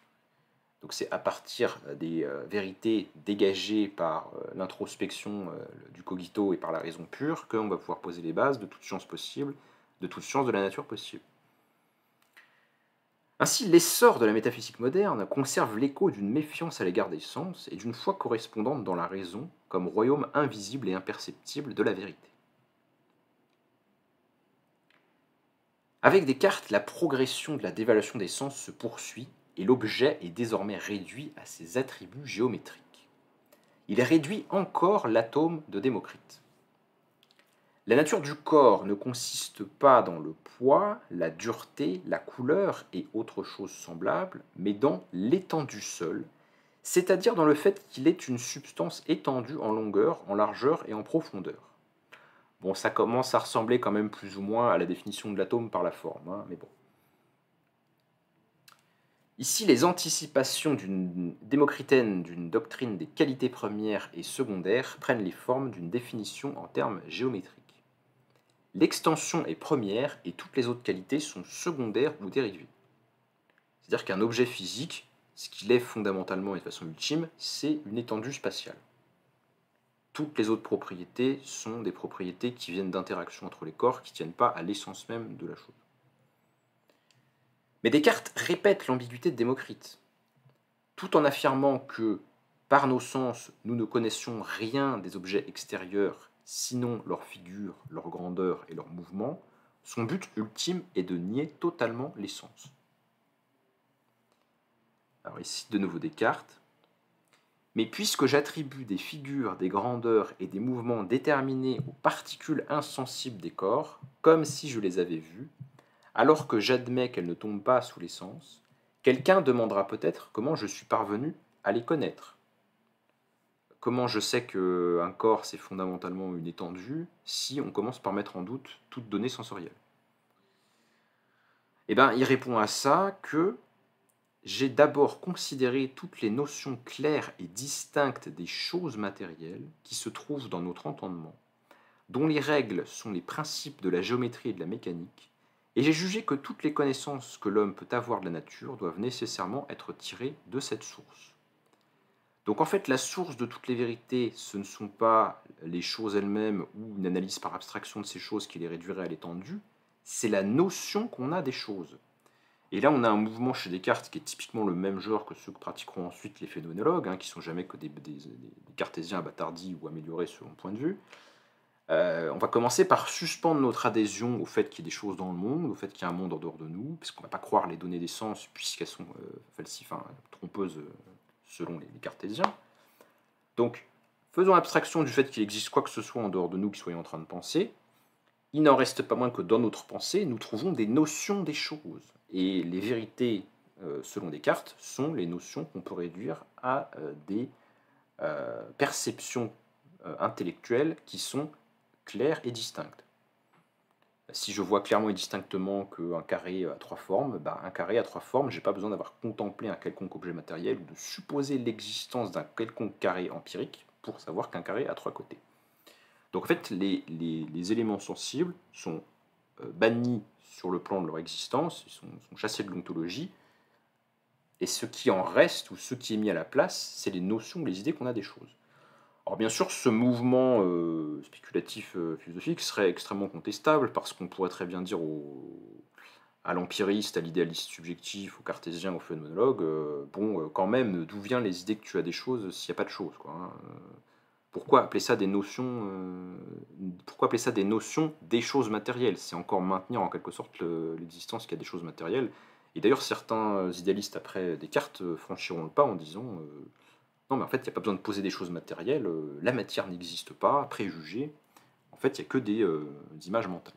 Donc c'est à partir des vérités dégagées par l'introspection du cogito et par la raison pure qu'on va pouvoir poser les bases de toute science possible de toute science de la nature possible. Ainsi, l'essor de la métaphysique moderne conserve l'écho d'une méfiance à l'égard des sens et d'une foi correspondante dans la raison comme royaume invisible et imperceptible de la vérité. Avec Descartes, la progression de la dévaluation des sens se poursuit et l'objet est désormais réduit à ses attributs géométriques. Il réduit encore l'atome de Démocrite. La nature du corps ne consiste pas dans le poids, la dureté, la couleur et autres choses semblables, mais dans l'étendue seule, c'est-à-dire dans le fait qu'il est une substance étendue en longueur, en largeur et en profondeur. Bon, ça commence à ressembler quand même plus ou moins à la définition de l'atome par la forme, hein, mais bon. Ici, les anticipations démocritaine d'une doctrine des qualités premières et secondaires prennent les formes d'une définition en termes géométriques. L'extension est première et toutes les autres qualités sont secondaires ou dérivées. C'est-à-dire qu'un objet physique, ce qu'il est fondamentalement et de façon ultime, c'est une étendue spatiale. Toutes les autres propriétés sont des propriétés qui viennent d'interactions entre les corps, qui ne tiennent pas à l'essence même de la chose. Mais Descartes répète l'ambiguïté de Démocrite, tout en affirmant que, par nos sens, nous ne connaissions rien des objets extérieurs, sinon leur figure, leur grandeur et leur mouvement. Son but ultime est de nier totalement les sens. Alors ici, de nouveau Descartes. Mais puisque j'attribue des figures, des grandeurs et des mouvements déterminés aux particules insensibles des corps, comme si je les avais vues, alors que j'admets qu'elles ne tombent pas sous les sens, quelqu'un demandera peut-être comment je suis parvenu à les connaître. Comment je sais qu'un corps c'est fondamentalement une étendue si on commence par mettre en doute toute donnée sensorielle? Eh bien, il répond à ça que j'ai d'abord considéré toutes les notions claires et distinctes des choses matérielles qui se trouvent dans notre entendement, dont les règles sont les principes de la géométrie et de la mécanique, et j'ai jugé que toutes les connaissances que l'homme peut avoir de la nature doivent nécessairement être tirées de cette source. Donc en fait, la source de toutes les vérités, ce ne sont pas les choses elles-mêmes ou une analyse par abstraction de ces choses qui les réduirait à l'étendue, c'est la notion qu'on a des choses. Et là, on a un mouvement chez Descartes qui est typiquement le même genre que ceux que pratiqueront ensuite les phénoménologues, hein, qui sont jamais que des cartésiens abattardis ou améliorés selon le point de vue. On va commencer par suspendre notre adhésion au fait qu'il y ait des choses dans le monde, au fait qu'il y a un monde en dehors de nous, puisqu'on ne va pas croire les données des sens puisqu'elles sont trompeuses selon les cartésiens. Donc, faisons abstraction du fait qu'il existe quoi que ce soit en dehors de nous qui soyons en train de penser. Il n'en reste pas moins que dans notre pensée, nous trouvons des notions des choses. Et les vérités, selon Descartes, sont les notions qu'on peut réduire à des perceptions intellectuelles qui sont claires et distinctes. Si je vois clairement et distinctement qu'un carré a trois formes, un carré a trois formes, je n'ai pas besoin d'avoir contemplé un quelconque objet matériel ou de supposer l'existence d'un quelconque carré empirique pour savoir qu'un carré a trois côtés. Donc en fait, les éléments sensibles sont bannis sur le plan de leur existence, ils sont chassés de l'ontologie, et ce qui en reste, ou ce qui est mis à la place, c'est les notions, les idées qu'on a des choses. Alors bien sûr, ce mouvement spéculatif philosophique serait extrêmement contestable, parce qu'on pourrait très bien dire à l'empiriste, à l'idéaliste subjectif, au cartésien, au phénoménologue, quand même, d'où viennent les idées que tu as des choses s'il n'y a pas de choses, quoi, hein. Pourquoi appeler ça des notions des choses matérielles? C'est encore maintenir en quelque sorte l'existence qu'il y a des choses matérielles. Et d'ailleurs, certains idéalistes après Descartes franchiront le pas en disant non, mais en fait, il n'y a pas besoin de poser des choses matérielles, la matière n'existe pas, préjugé. En fait, il n'y a que des images mentales.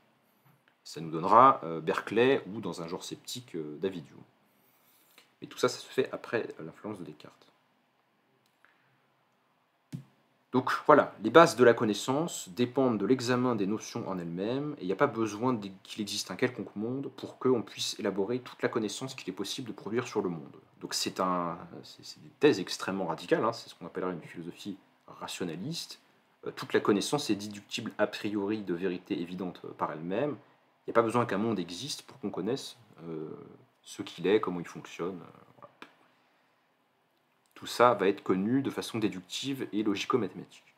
Ça nous donnera Berkeley ou dans un genre sceptique David Hume. Mais tout ça, ça se fait après l'influence de Descartes. Donc voilà, les bases de la connaissance dépendent de l'examen des notions en elles-mêmes, et il n'y a pas besoin qu'il existe un quelconque monde pour qu'on puisse élaborer toute la connaissance qu'il est possible de produire sur le monde. Donc c'est des thèses extrêmement radicales, hein, c'est ce qu'on appellerait une philosophie rationaliste. Toute la connaissance est déductible a priori de vérité évidente par elle-même. Il n'y a pas besoin qu'un monde existe pour qu'on connaisse ce qu'il est, comment il fonctionne. Tout ça va être connu de façon déductive et logico-mathématique.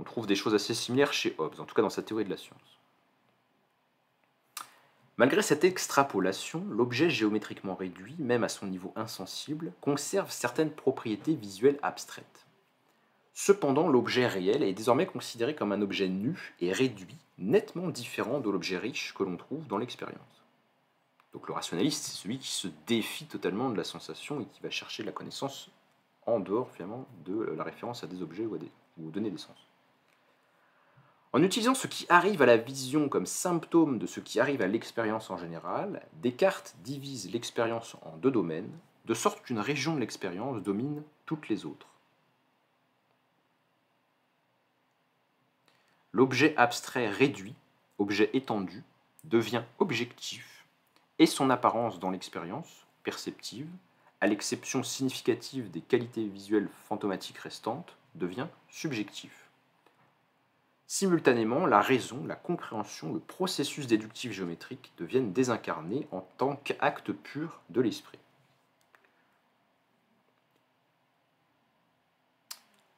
On trouve des choses assez similaires chez Hobbes, en tout cas dans sa théorie de la science. Malgré cette extrapolation, l'objet géométriquement réduit, même à son niveau insensible, conserve certaines propriétés visuelles abstraites. Cependant, l'objet réel est désormais considéré comme un objet nu et réduit, nettement différent de l'objet riche que l'on trouve dans l'expérience. Donc le rationaliste, c'est celui qui se défie totalement de la sensation et qui va chercher la connaissance en dehors finalement de la référence à des objets ou aux données des sens. En utilisant ce qui arrive à la vision comme symptôme de ce qui arrive à l'expérience en général, Descartes divise l'expérience en deux domaines, de sorte qu'une région de l'expérience domine toutes les autres. L'objet abstrait réduit, objet étendu, devient objectif, et son apparence dans l'expérience, perceptive, à l'exception significative des qualités visuelles fantomatiques restantes, devient subjectif. Simultanément, la raison, la compréhension, le processus déductif géométrique deviennent désincarnés en tant qu'acte pur de l'esprit.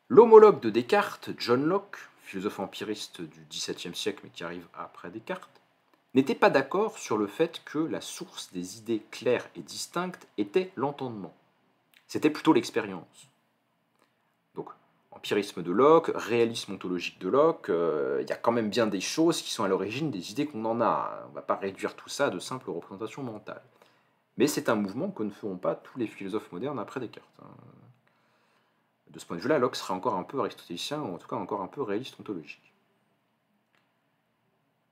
L'homologue de Descartes, John Locke, philosophe empiriste du XVIIe siècle mais qui arrive après Descartes, n'était pas d'accord sur le fait que la source des idées claires et distinctes était l'entendement. C'était plutôt l'expérience. Donc, empirisme de Locke, réalisme ontologique de Locke, il y a quand même bien des choses qui sont à l'origine des idées qu'on en a. On ne va pas réduire tout ça à de simples représentations mentales. Mais c'est un mouvement que ne feront pas tous les philosophes modernes après Descartes. De ce point de vue-là, Locke serait encore un peu aristotélicien, ou en tout cas encore un peu réaliste ontologique.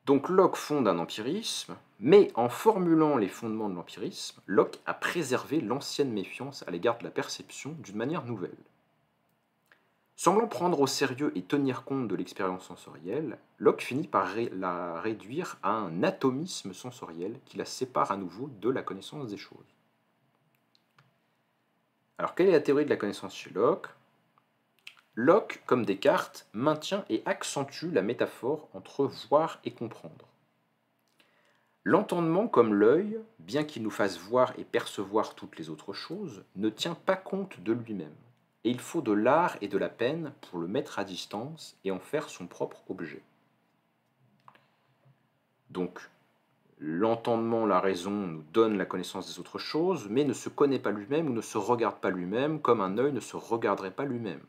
Donc Locke fonde un empirisme, mais en formulant les fondements de l'empirisme, Locke a préservé l'ancienne méfiance à l'égard de la perception d'une manière nouvelle. Semblant prendre au sérieux et tenir compte de l'expérience sensorielle, Locke finit par la réduire à un atomisme sensoriel qui la sépare à nouveau de la connaissance des choses. Alors, quelle est la théorie de la connaissance chez Locke ? Locke, comme Descartes, maintient et accentue la métaphore entre voir et comprendre. L'entendement comme l'œil, bien qu'il nous fasse voir et percevoir toutes les autres choses, ne tient pas compte de lui-même. Et il faut de l'art et de la peine pour le mettre à distance et en faire son propre objet. Donc, l'entendement, la raison nous donne la connaissance des autres choses, mais ne se connaît pas lui-même ou ne se regarde pas lui-même comme un œil ne se regarderait pas lui-même.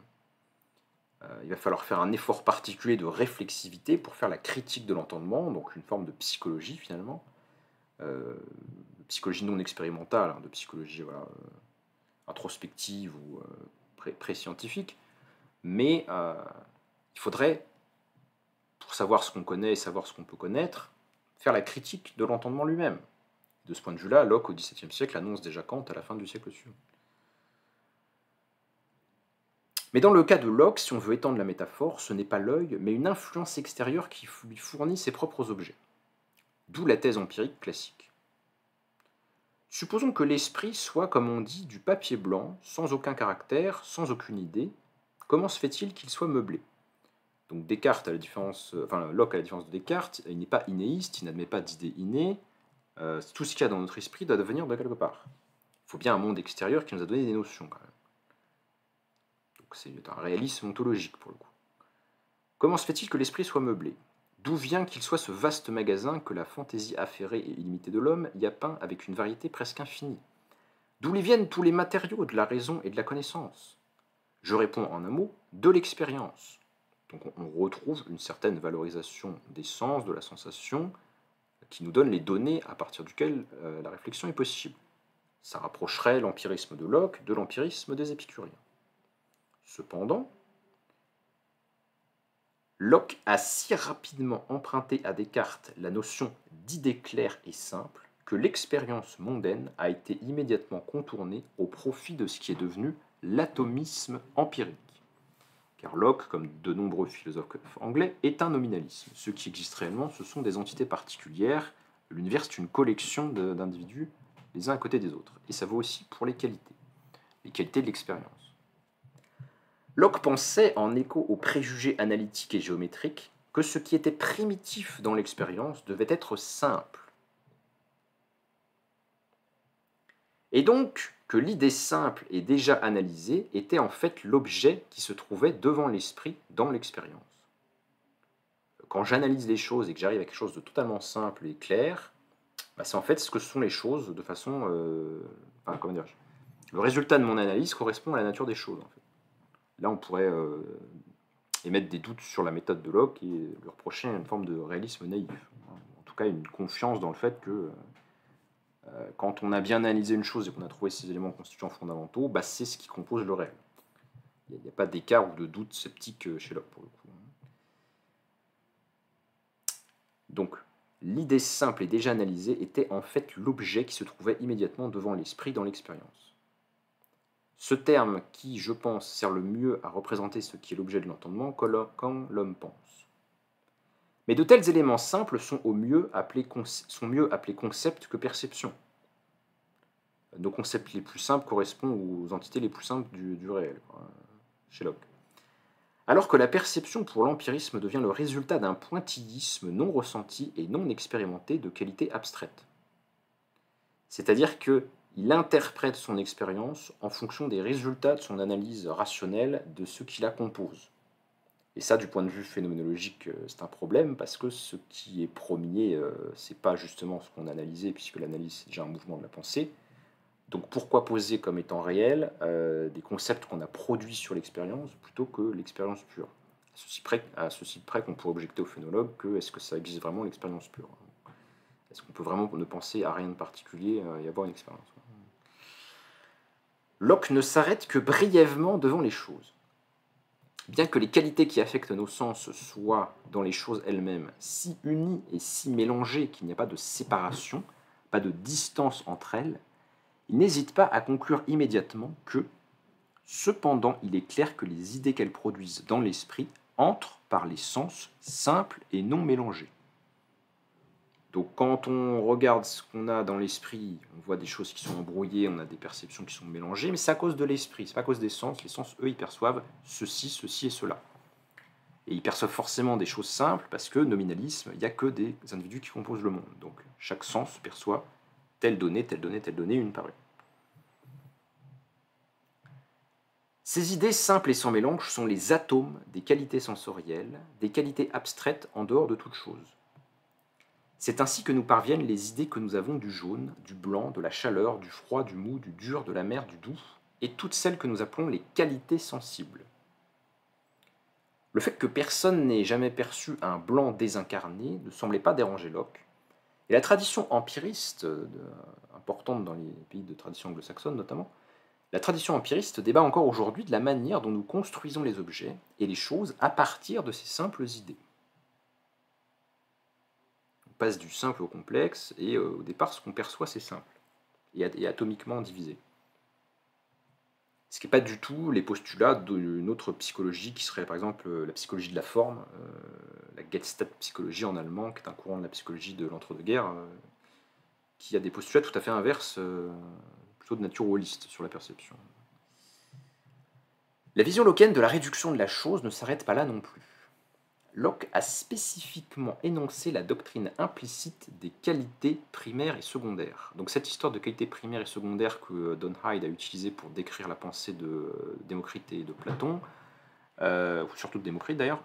Il va falloir faire un effort particulier de réflexivité pour faire la critique de l'entendement, donc une forme de psychologie finalement, psychologie non expérimentale, de psychologie introspective ou pré-scientifique, mais il faudrait, pour savoir ce qu'on connaît et savoir ce qu'on peut connaître, faire la critique de l'entendement lui-même. De ce point de vue-là, Locke, au XVIIe siècle, annonce déjà Kant à la fin du siècle suivant. Mais dans le cas de Locke, si on veut étendre la métaphore, ce n'est pas l'œil, mais une influence extérieure qui lui fournit ses propres objets. D'où la thèse empirique classique. Supposons que l'esprit soit, comme on dit, du papier blanc, sans aucun caractère, sans aucune idée. Comment se fait-il qu'il soit meublé ? Donc Locke, à la différence de Descartes, il n'est pas innéiste, il n'admet pas d'idées innées. Tout ce qu'il y a dans notre esprit doit venir de quelque part. Il faut bien un monde extérieur qui nous a donné des notions, quand même. Donc c'est un réalisme ontologique, pour le coup. Comment se fait-il que l'esprit soit meublé ? D'où vient qu'il soit ce vaste magasin que la fantaisie affairée et illimitée de l'homme y a peint avec une variété presque infinie ? D'où lui viennent tous les matériaux de la raison et de la connaissance ? Je réponds en un mot, de l'expérience. Donc on retrouve une certaine valorisation des sens, de la sensation, qui nous donne les données à partir duquel la réflexion est possible. Ça rapprocherait l'empirisme de Locke de l'empirisme des épicuriens. Cependant, Locke a si rapidement emprunté à Descartes la notion d'idée claire et simple que l'expérience mondaine a été immédiatement contournée au profit de ce qui est devenu l'atomisme empirique. Car Locke, comme de nombreux philosophes anglais, est un nominalisme. Ce qui existe réellement, ce sont des entités particulières. L'univers, c'est une collection d'individus les uns à côté des autres. Et ça vaut aussi pour les qualités de l'expérience. Locke pensait, en écho aux préjugés analytiques et géométriques, que ce qui était primitif dans l'expérience devait être simple. Et donc, que l'idée simple et déjà analysée était en fait l'objet qui se trouvait devant l'esprit dans l'expérience. quand j'analyse les choses et que j'arrive à quelque chose de totalement simple et clair, bah, c'est en fait ce que sont les choses de façon... enfin, comment dire, le résultat de mon analyse correspond à la nature des choses, en fait. Là, on pourrait émettre des doutes sur la méthode de Locke et lui reprocher une forme de réalisme naïf. En tout cas, une confiance dans le fait que quand on a bien analysé une chose et qu'on a trouvé ces éléments constituants fondamentaux, bah, c'est ce qui compose le réel. Il n'y a pas d'écart ou de doute sceptique chez Locke, pour le coup. Donc, l'idée simple et déjà analysée était en fait l'objet qui se trouvait immédiatement devant l'esprit dans l'expérience. Ce terme qui, je pense, sert le mieux à représenter ce qui est l'objet de l'entendement quand l'homme pense. Mais de tels éléments simples sont mieux appelés concepts que perceptions. Nos concepts les plus simples correspondent aux entités les plus simples du réel, chez Locke. Alors que la perception pour l'empirisme devient le résultat d'un pointillisme non ressenti et non expérimenté de qualité abstraite. C'est-à-dire qu'il interprète son expérience en fonction des résultats de son analyse rationnelle de ce qui la compose. Et ça, du point de vue phénoménologique, c'est un problème, parce que ce qui est premier, c'est pas justement ce qu'on a analysé, puisque l'analyse, c'est déjà un mouvement de la pensée. Donc pourquoi poser comme étant réel des concepts qu'on a produits sur l'expérience plutôt que l'expérience pure? À ceci près qu'on pourrait objecter au phénologue que est-ce que ça existe vraiment l'expérience pure? Est-ce qu'on peut vraiment ne penser à rien de particulier et avoir une expérience? Locke ne s'arrête que brièvement devant les choses. Bien que les qualités qui affectent nos sens soient, dans les choses elles-mêmes, si unies et si mélangées qu'il n'y a pas de séparation, pas de distance entre elles, il n'hésite pas à conclure immédiatement que, cependant, il est clair que les idées qu'elles produisent dans l'esprit entrent par les sens simples et non mélangés. Donc quand on regarde ce qu'on a dans l'esprit, on voit des choses qui sont embrouillées, on a des perceptions qui sont mélangées, mais c'est à cause de l'esprit, c'est pas à cause des sens. Les sens, eux, ils perçoivent ceci, ceci et cela. Et ils perçoivent forcément des choses simples, parce que nominalisme, il n'y a que des individus qui composent le monde. Donc chaque sens perçoit telle donnée, telle donnée, telle donnée, une par une. Ces idées simples et sans mélange sont les atomes des qualités sensorielles, des qualités abstraites en dehors de toute chose. C'est ainsi que nous parviennent les idées que nous avons du jaune, du blanc, de la chaleur, du froid, du mou, du dur, de la mer, du doux, et toutes celles que nous appelons les qualités sensibles. Le fait que personne n'ait jamais perçu un blanc désincarné ne semblait pas déranger Locke, et la tradition empiriste, importante dans les pays de tradition anglo-saxonne notamment, la tradition empiriste débat encore aujourd'hui de la manière dont nous construisons les objets et les choses à partir de ces simples idées. On passe du simple au complexe, et au départ, ce qu'on perçoit, c'est simple, et atomiquement divisé. Ce qui n'est pas du tout les postulats d'une autre psychologie, qui serait par exemple la psychologie de la forme, la Gestalt-psychologie en allemand, qui est un courant de la psychologie de l'entre-deux-guerres, qui a des postulats tout à fait inverses, plutôt de nature holiste sur la perception. La vision lockéenne de la réduction de la chose ne s'arrête pas là non plus. Locke a spécifiquement énoncé la doctrine implicite des qualités primaires et secondaires. Donc cette histoire de qualités primaires et secondaires que Don Hyde a utilisée pour décrire la pensée de Démocrite et de Platon, ou surtout de Démocrite d'ailleurs,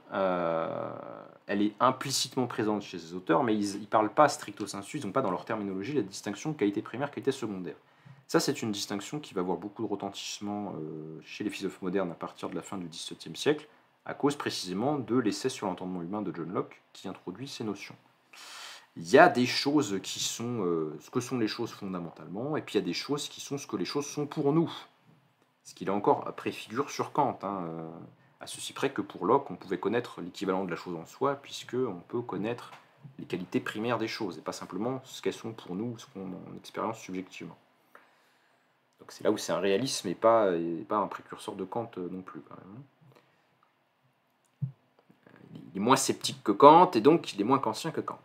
elle est implicitement présente chez ces auteurs, mais ils ne parlent pas stricto sensu, ils n'ont pas dans leur terminologie la distinction de qualité primaire, qualité secondaire. Ça, c'est une distinction qui va avoir beaucoup de retentissement chez les philosophes modernes à partir de la fin du XVIIe siècle, à cause précisément de l'essai sur l'entendement humain de John Locke, qui introduit ces notions. Il y a des choses qui sont ce que sont les choses fondamentalement, et puis il y a des choses qui sont ce que les choses sont pour nous. Ce qu'il a encore préfigure sur Kant, à ceci près que pour Locke, on pouvait connaître l'équivalent de la chose en soi, puisqu'on peut connaître les qualités primaires des choses, et pas simplement ce qu'elles sont pour nous, ce qu'on en expérience subjectivement. Donc c'est là où c'est un réalisme et pas un précurseur de Kant non plus, quand même. Il est moins sceptique que Kant, et donc il est moins kantien que Kant.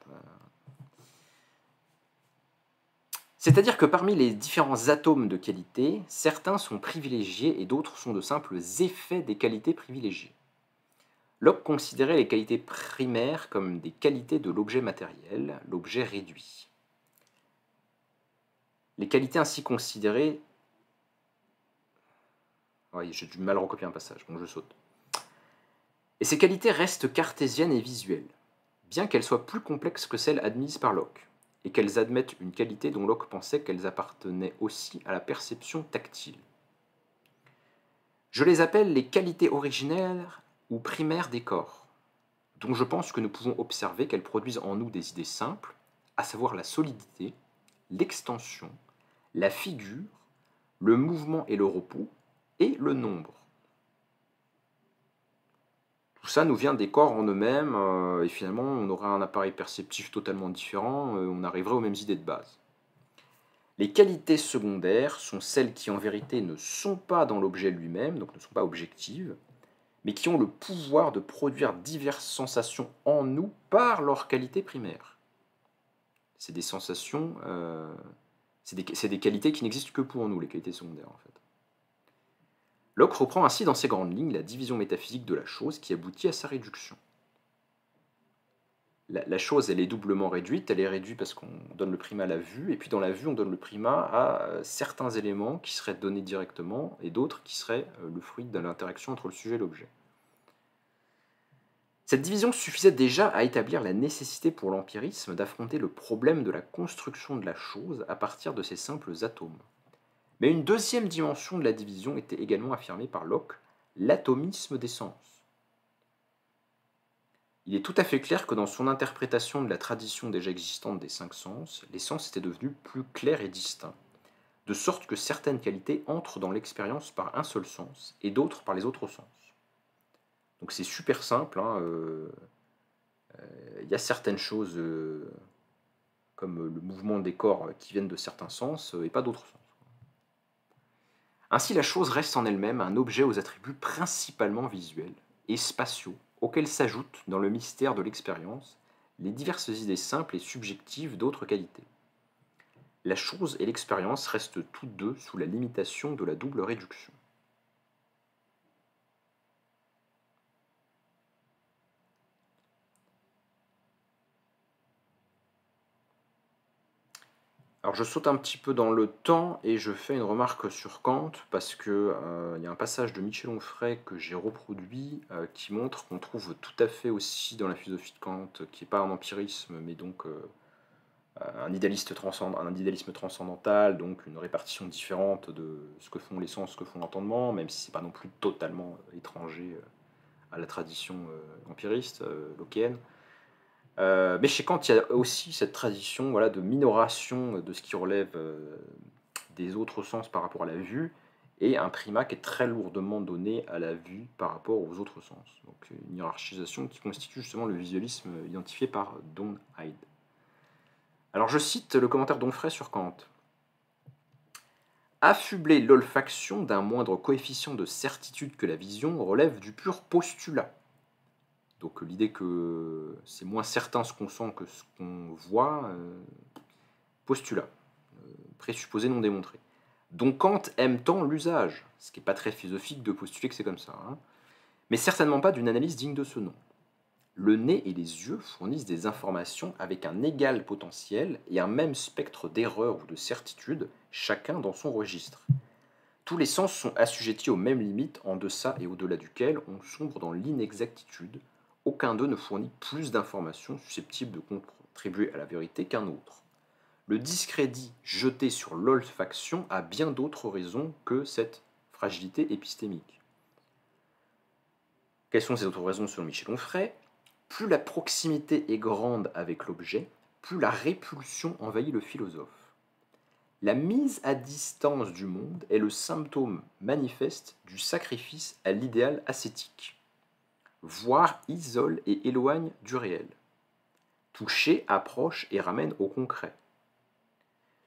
C'est-à-dire que parmi les différents atomes de qualité, certains sont privilégiés et d'autres sont de simples effets des qualités privilégiées. Locke considérait les qualités primaires comme des qualités de l'objet matériel, l'objet réduit. Les qualités ainsi considérées... Oui, j'ai du mal recopier un passage, bon je saute. Et ces qualités restent cartésiennes et visuelles. bien qu'elles soient plus complexes que celles admises par Locke, et qu'elles admettent une qualité dont Locke pensait qu'elles appartenaient aussi à la perception tactile. Je les appelle les qualités originelles ou primaires des corps, dont je pense que nous pouvons observer qu'elles produisent en nous des idées simples, à savoir la solidité, l'extension, la figure, le mouvement et le repos, et le nombre. Tout ça nous vient des corps en eux-mêmes, et finalement on aurait un appareil perceptif totalement différent, on arriverait aux mêmes idées de base. Les qualités secondaires sont celles qui en vérité ne sont pas dans l'objet lui-même, donc ne sont pas objectives, mais qui ont le pouvoir de produire diverses sensations en nous par leur qualité primaire. C'est des sensations, c'est des qualités qui n'existent que pour nous, les qualités secondaires en fait. Locke reprend ainsi dans ses grandes lignes la division métaphysique de la chose qui aboutit à sa réduction. La chose, elle est doublement réduite. Elle est réduite parce qu'on donne le primat à la vue, et puis dans la vue, on donne le primat à certains éléments qui seraient donnés directement, et d'autres qui seraient le fruit de l'interaction entre le sujet et l'objet. Cette division suffisait déjà à établir la nécessité pour l'empirisme d'affronter le problème de la construction de la chose à partir de ces simples atomes. Mais une deuxième dimension de la division était également affirmée par Locke, l'atomisme des sens. Il est tout à fait clair que dans son interprétation de la tradition déjà existante des 5 sens, les sens étaient devenus plus clairs et distincts, de sorte que certaines qualités entrent dans l'expérience par un seul sens et d'autres par les autres sens. Donc c'est super simple, y a certaines choses comme le mouvement des corps qui viennent de certains sens et pas d'autres sens. Ainsi la chose reste en elle-même un objet aux attributs principalement visuels et spatiaux, auxquels s'ajoutent, dans le mystère de l'expérience, les diverses idées simples et subjectives d'autres qualités. La chose et l'expérience restent toutes deux sous la limitation de la double réduction. Alors je saute un petit peu dans le temps et je fais une remarque sur Kant parce que il y a un passage de Michel Onfray que j'ai reproduit qui montre qu'on trouve tout à fait aussi dans la philosophie de Kant, qui n'est pas un empirisme mais donc un idéalisme transcendantal, donc une répartition différente de ce que font les sens, ce que font l'entendement, même si c'est pas non plus totalement étranger à la tradition empiriste lockéenne. Mais chez Kant, il y a aussi cette tradition voilà, de minoration de ce qui relève des autres sens par rapport à la vue, et un primat qui est très lourdement donné à la vue par rapport aux autres sens. Donc une hiérarchisation qui constitue justement le visualisme identifié par Don Hyde. Alors je cite le commentaire d'Onfray sur Kant. Affubler l'olfaction d'un moindre coefficient de certitude que la vision relève du pur postulat. Donc l'idée que c'est moins certain ce qu'on sent que ce qu'on voit, postulat, présupposé non démontré. Donc Kant aime tant l'usage, ce qui n'est pas très philosophique de postuler que c'est comme ça, mais certainement pas d'une analyse digne de ce nom. Le nez et les yeux fournissent des informations avec un égal potentiel et un même spectre d'erreur ou de certitude, chacun dans son registre. Tous les sens sont assujettis aux mêmes limites en deçà et au-delà duquel on sombre dans l'inexactitude. Aucun d'eux ne fournit plus d'informations susceptibles de contribuer à la vérité qu'un autre. Le discrédit jeté sur l'olfaction a bien d'autres raisons que cette fragilité épistémique. Quelles sont ces autres raisons selon Michel Onfray ? Plus la proximité est grande avec l'objet, plus la répulsion envahit le philosophe. La mise à distance du monde est le symptôme manifeste du sacrifice à l'idéal ascétique. Voir isole et éloigne du réel. Toucher approche et ramène au concret.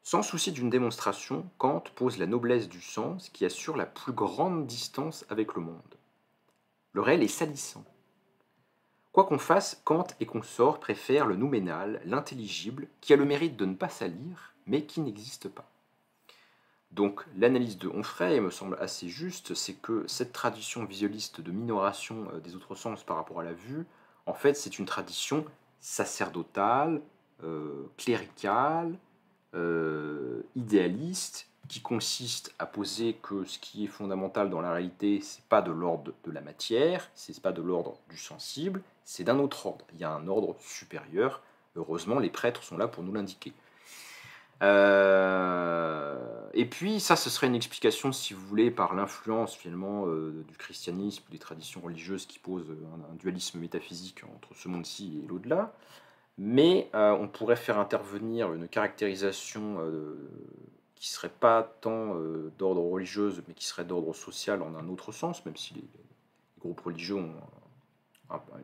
Sans souci d'une démonstration, Kant pose la noblesse du sens qui assure la plus grande distance avec le monde. Le réel est salissant. Quoi qu'on fasse, Kant et consorts préfèrent le nouménal, l'intelligible, qui a le mérite de ne pas salir, mais qui n'existe pas. Donc l'analyse de Onfray me semble assez juste, c'est que cette tradition visualiste de minoration des autres sens par rapport à la vue, en fait c'est une tradition sacerdotale, cléricale, idéaliste, qui consiste à poser que ce qui est fondamental dans la réalité, c'est pas de l'ordre de la matière, c'est pas de l'ordre du sensible, c'est d'un autre ordre. Il y a un ordre supérieur. Heureusement, les prêtres sont là pour nous l'indiquer. Et puis, ça, ce serait une explication, si vous voulez, par l'influence finalement du christianisme, des traditions religieuses qui posent un dualisme métaphysique entre ce monde-ci et l'au-delà. Mais on pourrait faire intervenir une caractérisation qui serait pas tant d'ordre religieux, mais qui serait d'ordre social en un autre sens, même si les groupes religieux ont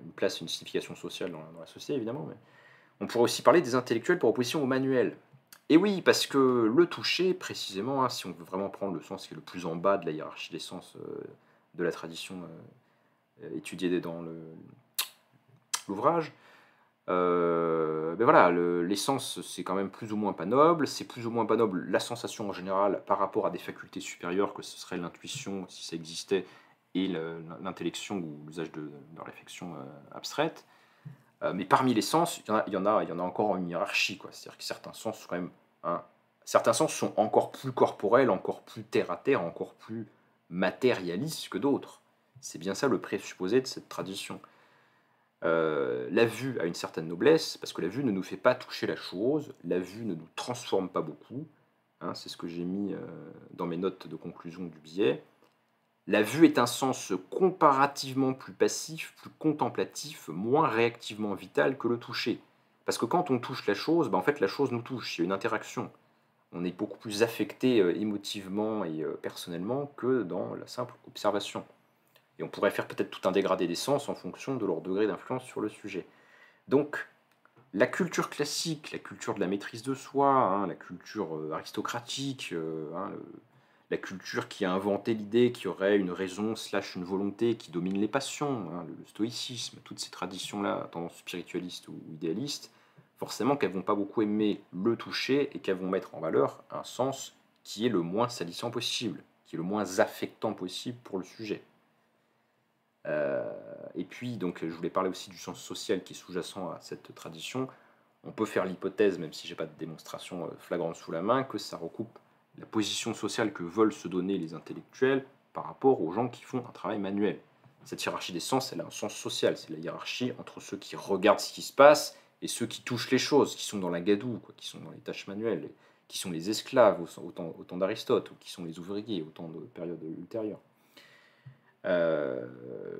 une place, une signification sociale dans la société, évidemment. Mais on pourrait aussi parler des intellectuels par opposition aux manuels. Et oui, parce que le toucher, précisément, si on veut vraiment prendre le sens qui est le plus en bas de la hiérarchie des sens de la tradition étudiée dans l'ouvrage, ben voilà, l'essence, c'est quand même plus ou moins pas noble. C'est plus ou moins pas noble la sensation en général par rapport à des facultés supérieures, que ce serait l'intuition, si ça existait, et l'intellection ou l'usage de réflexion abstraite. Mais parmi les sens, il y en a encore une hiérarchie, quoi. C'est-à-dire que certains sens sont quand même, certains sens sont encore plus corporels, encore plus terre à terre, encore plus matérialistes que d'autres. C'est bien ça le présupposé de cette tradition. La vue a une certaine noblesse, parce que la vue ne nous fait pas toucher la chose, la vue ne nous transforme pas beaucoup, c'est ce que j'ai mis dans mes notes de conclusion du billet. La vue est un sens comparativement plus passif, plus contemplatif, moins réactivement vital que le toucher. Parce que quand on touche la chose, en fait la chose nous touche, il y a une interaction. On est beaucoup plus affecté émotivement et personnellement que dans la simple observation. Et on pourrait faire peut-être tout un dégradé des sens en fonction de leur degré d'influence sur le sujet. Donc, la culture classique, la culture de la maîtrise de soi, la culture aristocratique, la culture qui a inventé l'idée qu'il y aurait une raison / une volonté qui domine les passions, le stoïcisme, toutes ces traditions-là, tendance spiritualiste ou idéaliste, forcément qu'elles vont pas beaucoup aimer le toucher et qu'elles vont mettre en valeur un sens qui est le moins salissant possible, qui est le moins affectant possible pour le sujet. Et puis, donc, je voulais parler aussi du sens social qui est sous-jacent à cette tradition. On peut faire l'hypothèse, même si j'ai pas de démonstration flagrante sous la main, que ça recoupe la position sociale que veulent se donner les intellectuels par rapport aux gens qui font un travail manuel. Cette hiérarchie des sens, elle a un sens social. C'est la hiérarchie entre ceux qui regardent ce qui se passe et ceux qui touchent les choses, qui sont dans la gadoue, qui sont dans les tâches manuelles, qui sont les esclaves au temps d'Aristote, ou qui sont les ouvriers au temps de périodes ultérieures.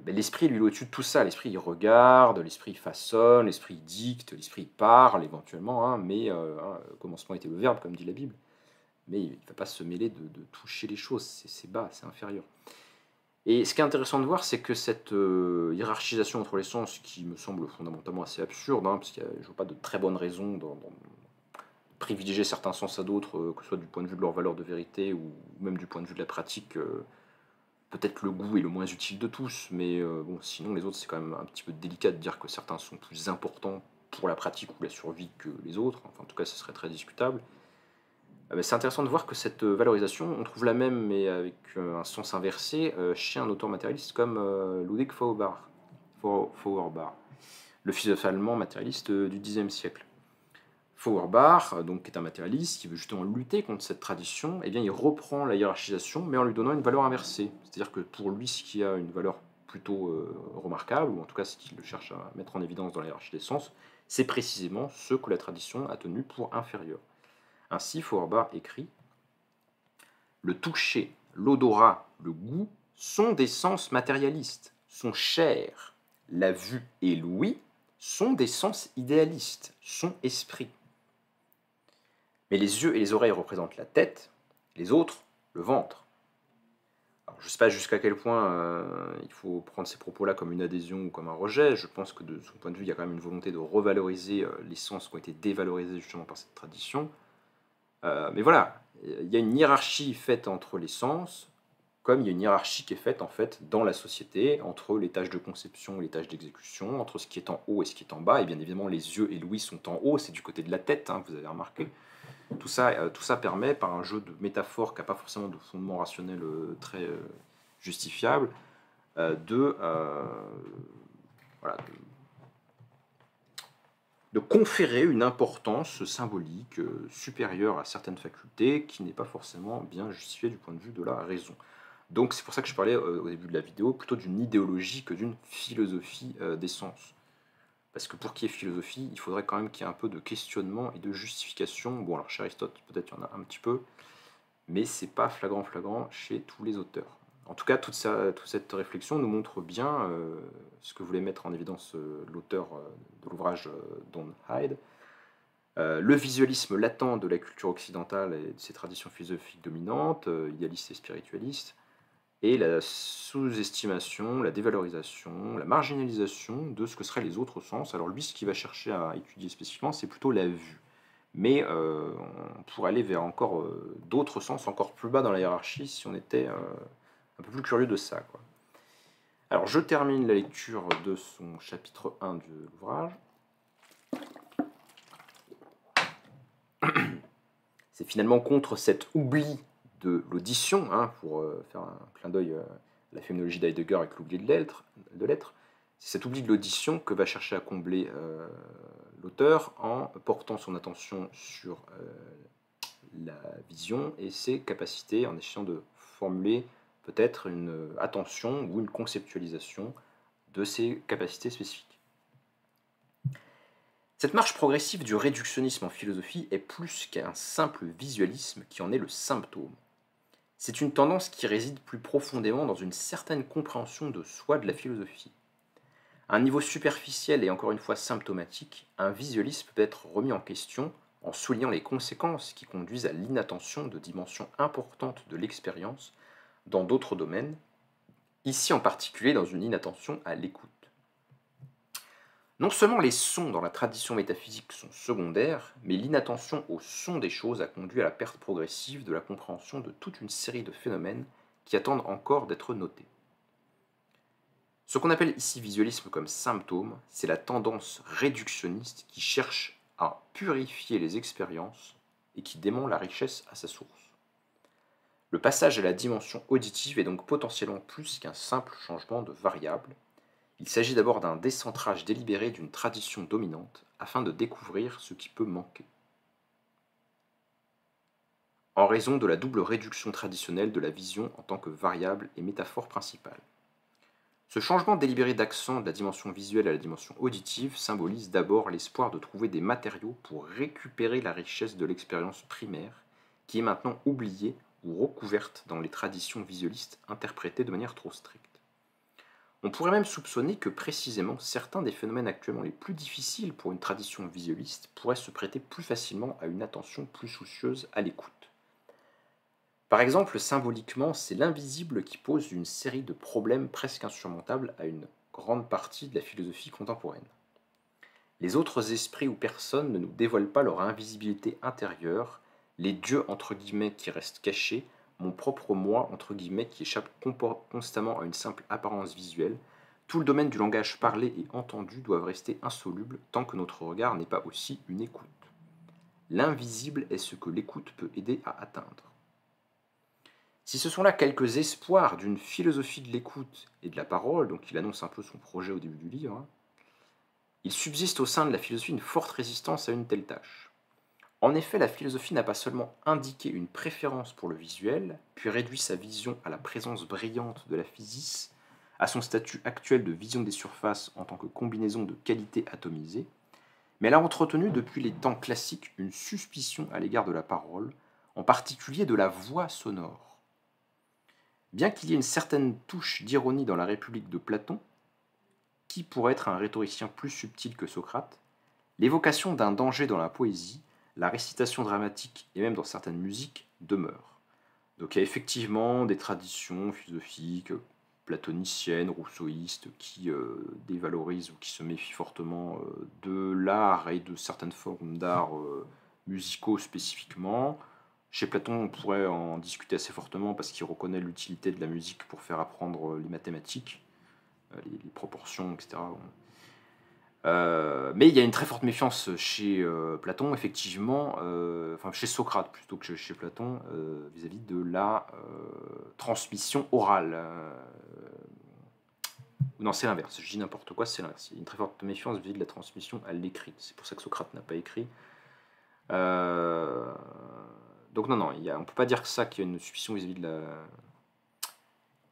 L'esprit, lui, est au-dessus de tout ça. L'esprit, il regarde, l'esprit, il façonne, l'esprit, il dicte, l'esprit, il parle éventuellement, mais le commencement était le verbe, comme dit la Bible. Mais il ne va pas se mêler de toucher les choses, c'est bas, c'est inférieur. Et ce qui est intéressant de voir, c'est que cette hiérarchisation entre les sens, qui me semble fondamentalement assez absurde, parce qu'il je ne vois pas de très bonnes raisons dans privilégier certains sens à d'autres, que ce soit du point de vue de leur valeur de vérité ou même du point de vue de la pratique. Peut-être le goût est le moins utile de tous, mais bon, sinon les autres, c'est quand même un petit peu délicat de dire que certains sont plus importants pour la pratique ou la survie que les autres. Enfin, en tout cas, ce serait très discutable. C'est intéressant de voir que cette valorisation, on trouve la même, mais avec un sens inversé, chez un auteur matérialiste comme Ludwig Feuerbach, le philosophe allemand matérialiste du Xe siècle. Feuerbach, donc, qui est un matérialiste, qui veut justement lutter contre cette tradition, eh bien, il reprend la hiérarchisation, mais en lui donnant une valeur inversée. C'est-à-dire que pour lui, ce qui a une valeur plutôt remarquable, ou en tout cas ce qu'il cherche à mettre en évidence dans la hiérarchie des sens, c'est précisément ce que la tradition a tenu pour inférieur. Ainsi, Feuerbach écrit « Le toucher, l'odorat, le goût sont des sens matérialistes, sont chers. La vue et l'ouïe sont des sens idéalistes, sont esprits. Mais les yeux et les oreilles représentent la tête, les autres, le ventre. » Alors, je ne sais pas jusqu'à quel point il faut prendre ces propos-là comme une adhésion ou comme un rejet. Je pense que de son point de vue, il y a quand même une volonté de revaloriser les sens qui ont été dévalorisés justement par cette tradition. Mais voilà, il y a une hiérarchie faite entre les sens, comme il y a une hiérarchie qui est faite en fait dans la société, entre les tâches de conception et les tâches d'exécution, entre ce qui est en haut et ce qui est en bas. Et bien évidemment, les yeux et l'ouïe sont en haut, c'est du côté de la tête, vous avez remarqué. Tout ça permet, par un jeu de métaphores qui n'a pas forcément de fondement rationnel très justifiable, de de conférer une importance symbolique supérieure à certaines facultés qui n'est pas forcément bien justifiée du point de vue de la raison. Donc c'est pour ça que je parlais au début de la vidéo plutôt d'une idéologie que d'une philosophie des sens. Parce que pour qu'il y ait philosophie, il faudrait quand même qu'il y ait un peu de questionnement et de justification. Bon, alors chez Aristote, peut-être il y en a un petit peu, mais c'est pas flagrant chez tous les auteurs. En tout cas, toute cette réflexion nous montre bien ce que voulait mettre en évidence l'auteur de l'ouvrage Don Hyde, le visualisme latent de la culture occidentale et de ses traditions philosophiques dominantes, idéalistes et spiritualistes, et la sous-estimation, la dévalorisation, la marginalisation de ce que seraient les autres sens. Alors lui, ce qu'il va chercher à étudier spécifiquement, c'est plutôt la vue. Mais on pourrait aller vers encore d'autres sens, encore plus bas dans la hiérarchie, si on était un peu plus curieux de ça, quoi. Alors je termine la lecture de son chapitre 1 de l'ouvrage. C'est finalement contre cet oubli de l'audition, hein, pour faire un clin d'œil à la phénoménologie d'Heidegger avec l'oubli de l'être, c'est cet oubli de l'audition que va chercher à combler l'auteur en portant son attention sur la vision et ses capacités, en essayant de formuler peut-être une attention ou une conceptualisation de ses capacités spécifiques. Cette marche progressive du réductionnisme en philosophie est plus qu'un simple visualisme qui en est le symptôme. C'est une tendance qui réside plus profondément dans une certaine compréhension de soi de la philosophie. À un niveau superficiel et encore une fois symptomatique, un visualisme peut être remis en question en soulignant les conséquences qui conduisent à l'inattention de dimensions importantes de l'expérience dans d'autres domaines, ici en particulier dans une inattention à l'écoute. Non seulement les sons dans la tradition métaphysique sont secondaires, mais l'inattention au son des choses a conduit à la perte progressive de la compréhension de toute une série de phénomènes qui attendent encore d'être notés. Ce qu'on appelle ici visualisme comme symptôme, c'est la tendance réductionniste qui cherche à purifier les expériences et qui dément la richesse à sa source. Le passage à la dimension auditive est donc potentiellement plus qu'un simple changement de variable. Il s'agit d'abord d'un décentrage délibéré d'une tradition dominante afin de découvrir ce qui peut manquer. En raison de la double réduction traditionnelle de la vision en tant que variable et métaphore principale. Ce changement délibéré d'accent de la dimension visuelle à la dimension auditive symbolise d'abord l'espoir de trouver des matériaux pour récupérer la richesse de l'expérience primaire, qui est maintenant oubliée ou recouverte dans les traditions visualistes interprétées de manière trop stricte. On pourrait même soupçonner que précisément certains des phénomènes actuellement les plus difficiles pour une tradition visualiste pourraient se prêter plus facilement à une attention plus soucieuse à l'écoute. Par exemple, symboliquement, c'est l'invisible qui pose une série de problèmes presque insurmontables à une grande partie de la philosophie contemporaine. Les autres esprits ou personnes ne nous dévoilent pas leur invisibilité intérieure, les dieux entre guillemets qui restent cachés, mon propre moi entre guillemets qui échappe constamment à une simple apparence visuelle. Tout le domaine du langage parlé et entendu doivent rester insolubles tant que notre regard n'est pas aussi une écoute. L'invisible est ce que l'écoute peut aider à atteindre. Si ce sont là quelques espoirs d'une philosophie de l'écoute et de la parole, donc il annonce un peu son projet au début du livre, il subsiste au sein de la philosophie une forte résistance à une telle tâche. En effet, la philosophie n'a pas seulement indiqué une préférence pour le visuel, puis réduit sa vision à la présence brillante de la physis, à son statut actuel de vision des surfaces en tant que combinaison de qualités atomisées, mais elle a entretenu depuis les temps classiques une suspicion à l'égard de la parole, en particulier de la voix sonore. Bien qu'il y ait une certaine touche d'ironie dans la République de Platon, qui pourrait être un rhétoricien plus subtil que Socrate, l'évocation d'un danger dans la poésie, la récitation dramatique et même dans certaines musiques demeure. Donc il y a effectivement des traditions philosophiques platoniciennes, rousseauistes, qui dévalorisent ou qui se méfient fortement de l'art et de certaines formes d'art musicaux spécifiquement. Chez Platon, on pourrait en discuter assez fortement parce qu'il reconnaît l'utilité de la musique pour faire apprendre les mathématiques, les proportions, etc. Mais il y a une très forte méfiance chez Platon, effectivement, enfin chez Socrate plutôt que chez Platon, vis-à-vis de la transmission orale. Non, c'est l'inverse, je dis n'importe quoi, c'est l'inverse. Il y a une très forte méfiance vis-à-vis de la transmission à l'écrit. C'est pour ça que Socrate n'a pas écrit. Donc non, on ne peut pas dire que ça, qu'il y a une suspicion vis-à-vis de la...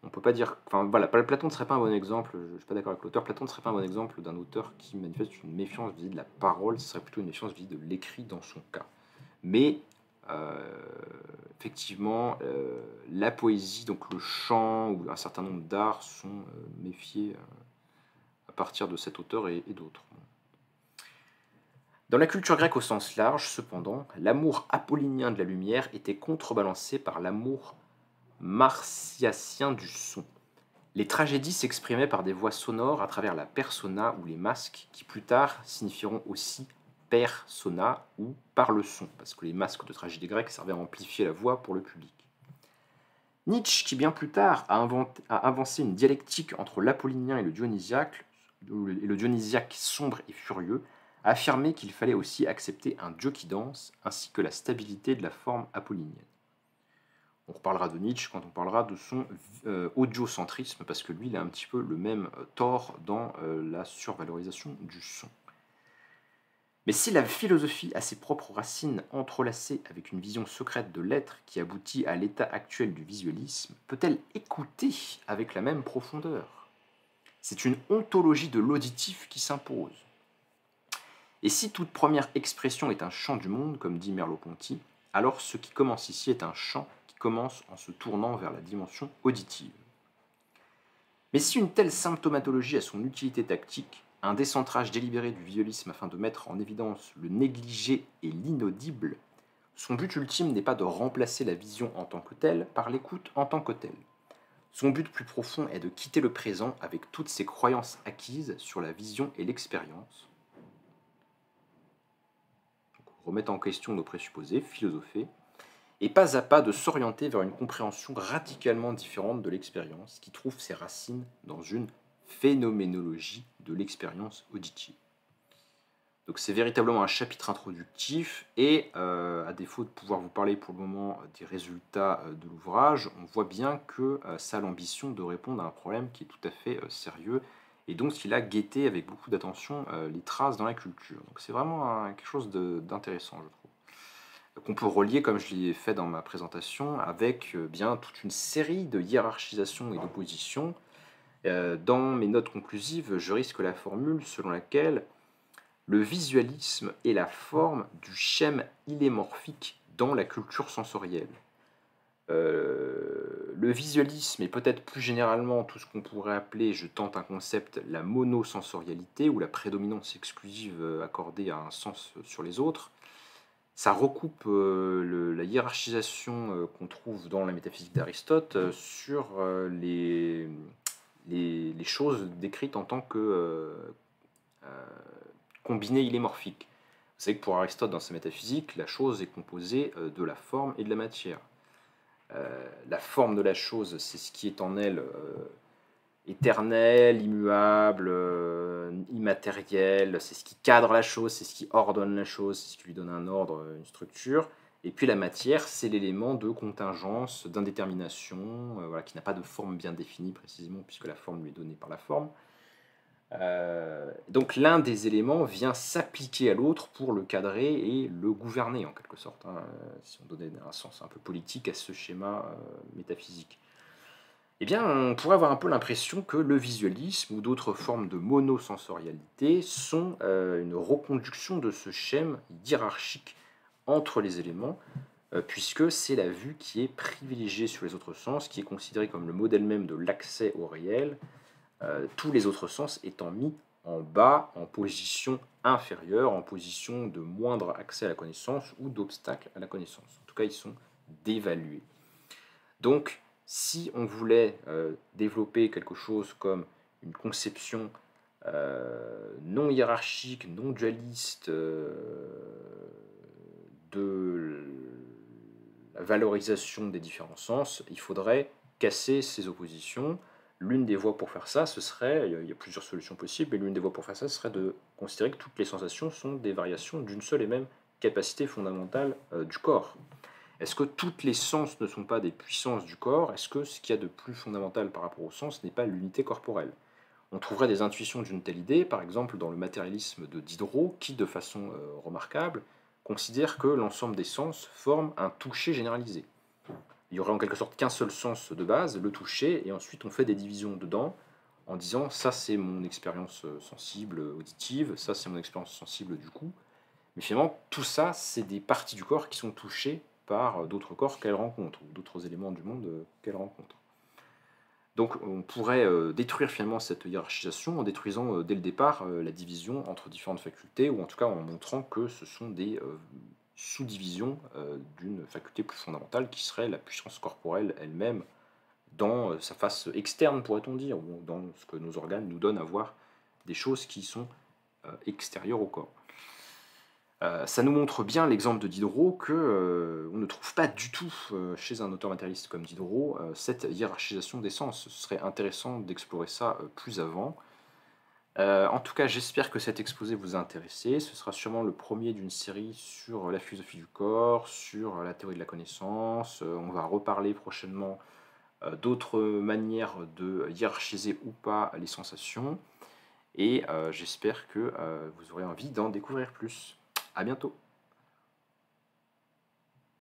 On peut pas dire... Enfin voilà, Platon ne serait pas un bon exemple, je ne suis pas d'accord avec l'auteur, Platon ne serait pas un bon exemple d'un auteur qui manifeste une méfiance vis-à-vis de la parole, ce serait plutôt une méfiance vis-à-vis de l'écrit dans son cas. Mais effectivement, la poésie, donc le chant ou un certain nombre d'arts sont méfiés à partir de cet auteur et d'autres. Dans la culture grecque au sens large, cependant, l'amour apollinien de la lumière était contrebalancé par l'amour martiacien du son. Les tragédies s'exprimaient par des voix sonores à travers la persona ou les masques, qui plus tard signifieront aussi persona ou par le son, parce que les masques de tragédie grecque servaient à amplifier la voix pour le public. Nietzsche, qui bien plus tard a avancé une dialectique entre l'apollinien et le dionysiaque sombre et furieux, a affirmé qu'il fallait aussi accepter un Dieu qui danse, ainsi que la stabilité de la forme apollinienne. On reparlera de Nietzsche quand on parlera de son audiocentrisme, parce que lui, il a un petit peu le même tort dans la survalorisation du son. Mais si la philosophie a ses propres racines entrelacées avec une vision secrète de l'être qui aboutit à l'état actuel du visualisme, peut-elle écouter avec la même profondeur? C'est une ontologie de l'auditif qui s'impose. Et si toute première expression est un chant du monde, comme dit Merleau-Ponty, alors ce qui commence ici est un chant qui commence en se tournant vers la dimension auditive. Mais si une telle symptomatologie a son utilité tactique, un décentrage délibéré du visualisme afin de mettre en évidence le négligé et l'inaudible, son but ultime n'est pas de remplacer la vision en tant que telle par l'écoute en tant que telle. Son but plus profond est de quitter le présent avec toutes ses croyances acquises sur la vision et l'expérience, remettre en question nos présupposés, philosopher, et pas à pas de s'orienter vers une compréhension radicalement différente de l'expérience qui trouve ses racines dans une phénoménologie de l'expérience auditive. Donc c'est véritablement un chapitre introductif et à défaut de pouvoir vous parler pour le moment des résultats de l'ouvrage, on voit bien que ça a l'ambition de répondre à un problème qui est tout à fait sérieux et donc il a guetté avec beaucoup d'attention les traces dans la culture. Donc c'est vraiment quelque chose d'intéressant, je trouve, qu'on peut relier, comme je l'ai fait dans ma présentation, avec bien toute une série de hiérarchisations et d'oppositions. Dans mes notes conclusives, je risque la formule selon laquelle le visualisme est la forme du schème illémorphique dans la culture sensorielle. Le visualisme est peut-être plus généralement tout ce qu'on pourrait appeler, je tente un concept, la monosensorialité ou la prédominance exclusive accordée à un sens sur les autres. Ça recoupe la hiérarchisation qu'on trouve dans la métaphysique d'Aristote sur les choses décrites en tant que combinées illémorphiques. Vous savez que pour Aristote, dans sa métaphysique, la chose est composée de la forme et de la matière. La forme de la chose, c'est ce qui est en elle éternel, immuable, immatériel, c'est ce qui cadre la chose, c'est ce qui ordonne la chose, c'est ce qui lui donne un ordre, une structure. Et puis la matière, c'est l'élément de contingence, d'indétermination, voilà, qui n'a pas de forme bien définie précisément, puisque la forme lui est donnée par la forme. Donc l'un des éléments vient s'appliquer à l'autre pour le cadrer et le gouverner en quelque sorte, hein, si on donnait un sens un peu politique à ce schéma métaphysique. Eh bien, on pourrait avoir un peu l'impression que le visualisme ou d'autres formes de monosensorialité sont une reconduction de ce schème hiérarchique entre les éléments, puisque c'est la vue qui est privilégiée sur les autres sens, qui est considérée comme le modèle même de l'accès au réel, tous les autres sens étant mis en bas, en position inférieure, en position de moindre accès à la connaissance ou d'obstacle à la connaissance. En tout cas, ils sont dévalués. Donc, si on voulait développer quelque chose comme une conception non hiérarchique, non dualiste de la valorisation des différents sens, il faudrait casser ces oppositions. L'une des voies pour faire ça, ce serait, il y a plusieurs solutions possibles, mais l'une des voies pour faire ça, ce serait de considérer que toutes les sensations sont des variations d'une seule et même capacité fondamentale du corps. Est-ce que toutes les sens ne sont pas des puissances du corps? Est-ce que ce qu'il y a de plus fondamental par rapport au sens n'est pas l'unité corporelle? On trouverait des intuitions d'une telle idée, par exemple dans le matérialisme de Diderot, qui, de façon remarquable, considère que l'ensemble des sens forme un toucher généralisé. Il y aurait en quelque sorte qu'un seul sens de base, le toucher, et ensuite on fait des divisions dedans, en disant ça c'est mon expérience sensible auditive, ça c'est mon expérience sensible du coup. Mais finalement, tout ça, c'est des parties du corps qui sont touchées par d'autres corps qu'elle rencontre, ou d'autres éléments du monde qu'elle rencontre. Donc on pourrait détruire finalement cette hiérarchisation en détruisant dès le départ la division entre différentes facultés, ou en tout cas en montrant que ce sont des sous-divisions d'une faculté plus fondamentale qui serait la puissance corporelle elle-même dans sa face externe, pourrait-on dire, ou dans ce que nos organes nous donnent à voir des choses qui sont extérieures au corps. Ça nous montre bien l'exemple de Diderot que on ne trouve pas du tout chez un auteur matérialiste comme Diderot cette hiérarchisation des sens. Ce serait intéressant d'explorer ça plus avant. En tout cas, j'espère que cet exposé vous a intéressé. Ce sera sûrement le premier d'une série sur la philosophie du corps, sur la théorie de la connaissance. On va reparler prochainement d'autres manières de hiérarchiser ou pas les sensations. Et j'espère que vous aurez envie d'en découvrir plus. À bientôt.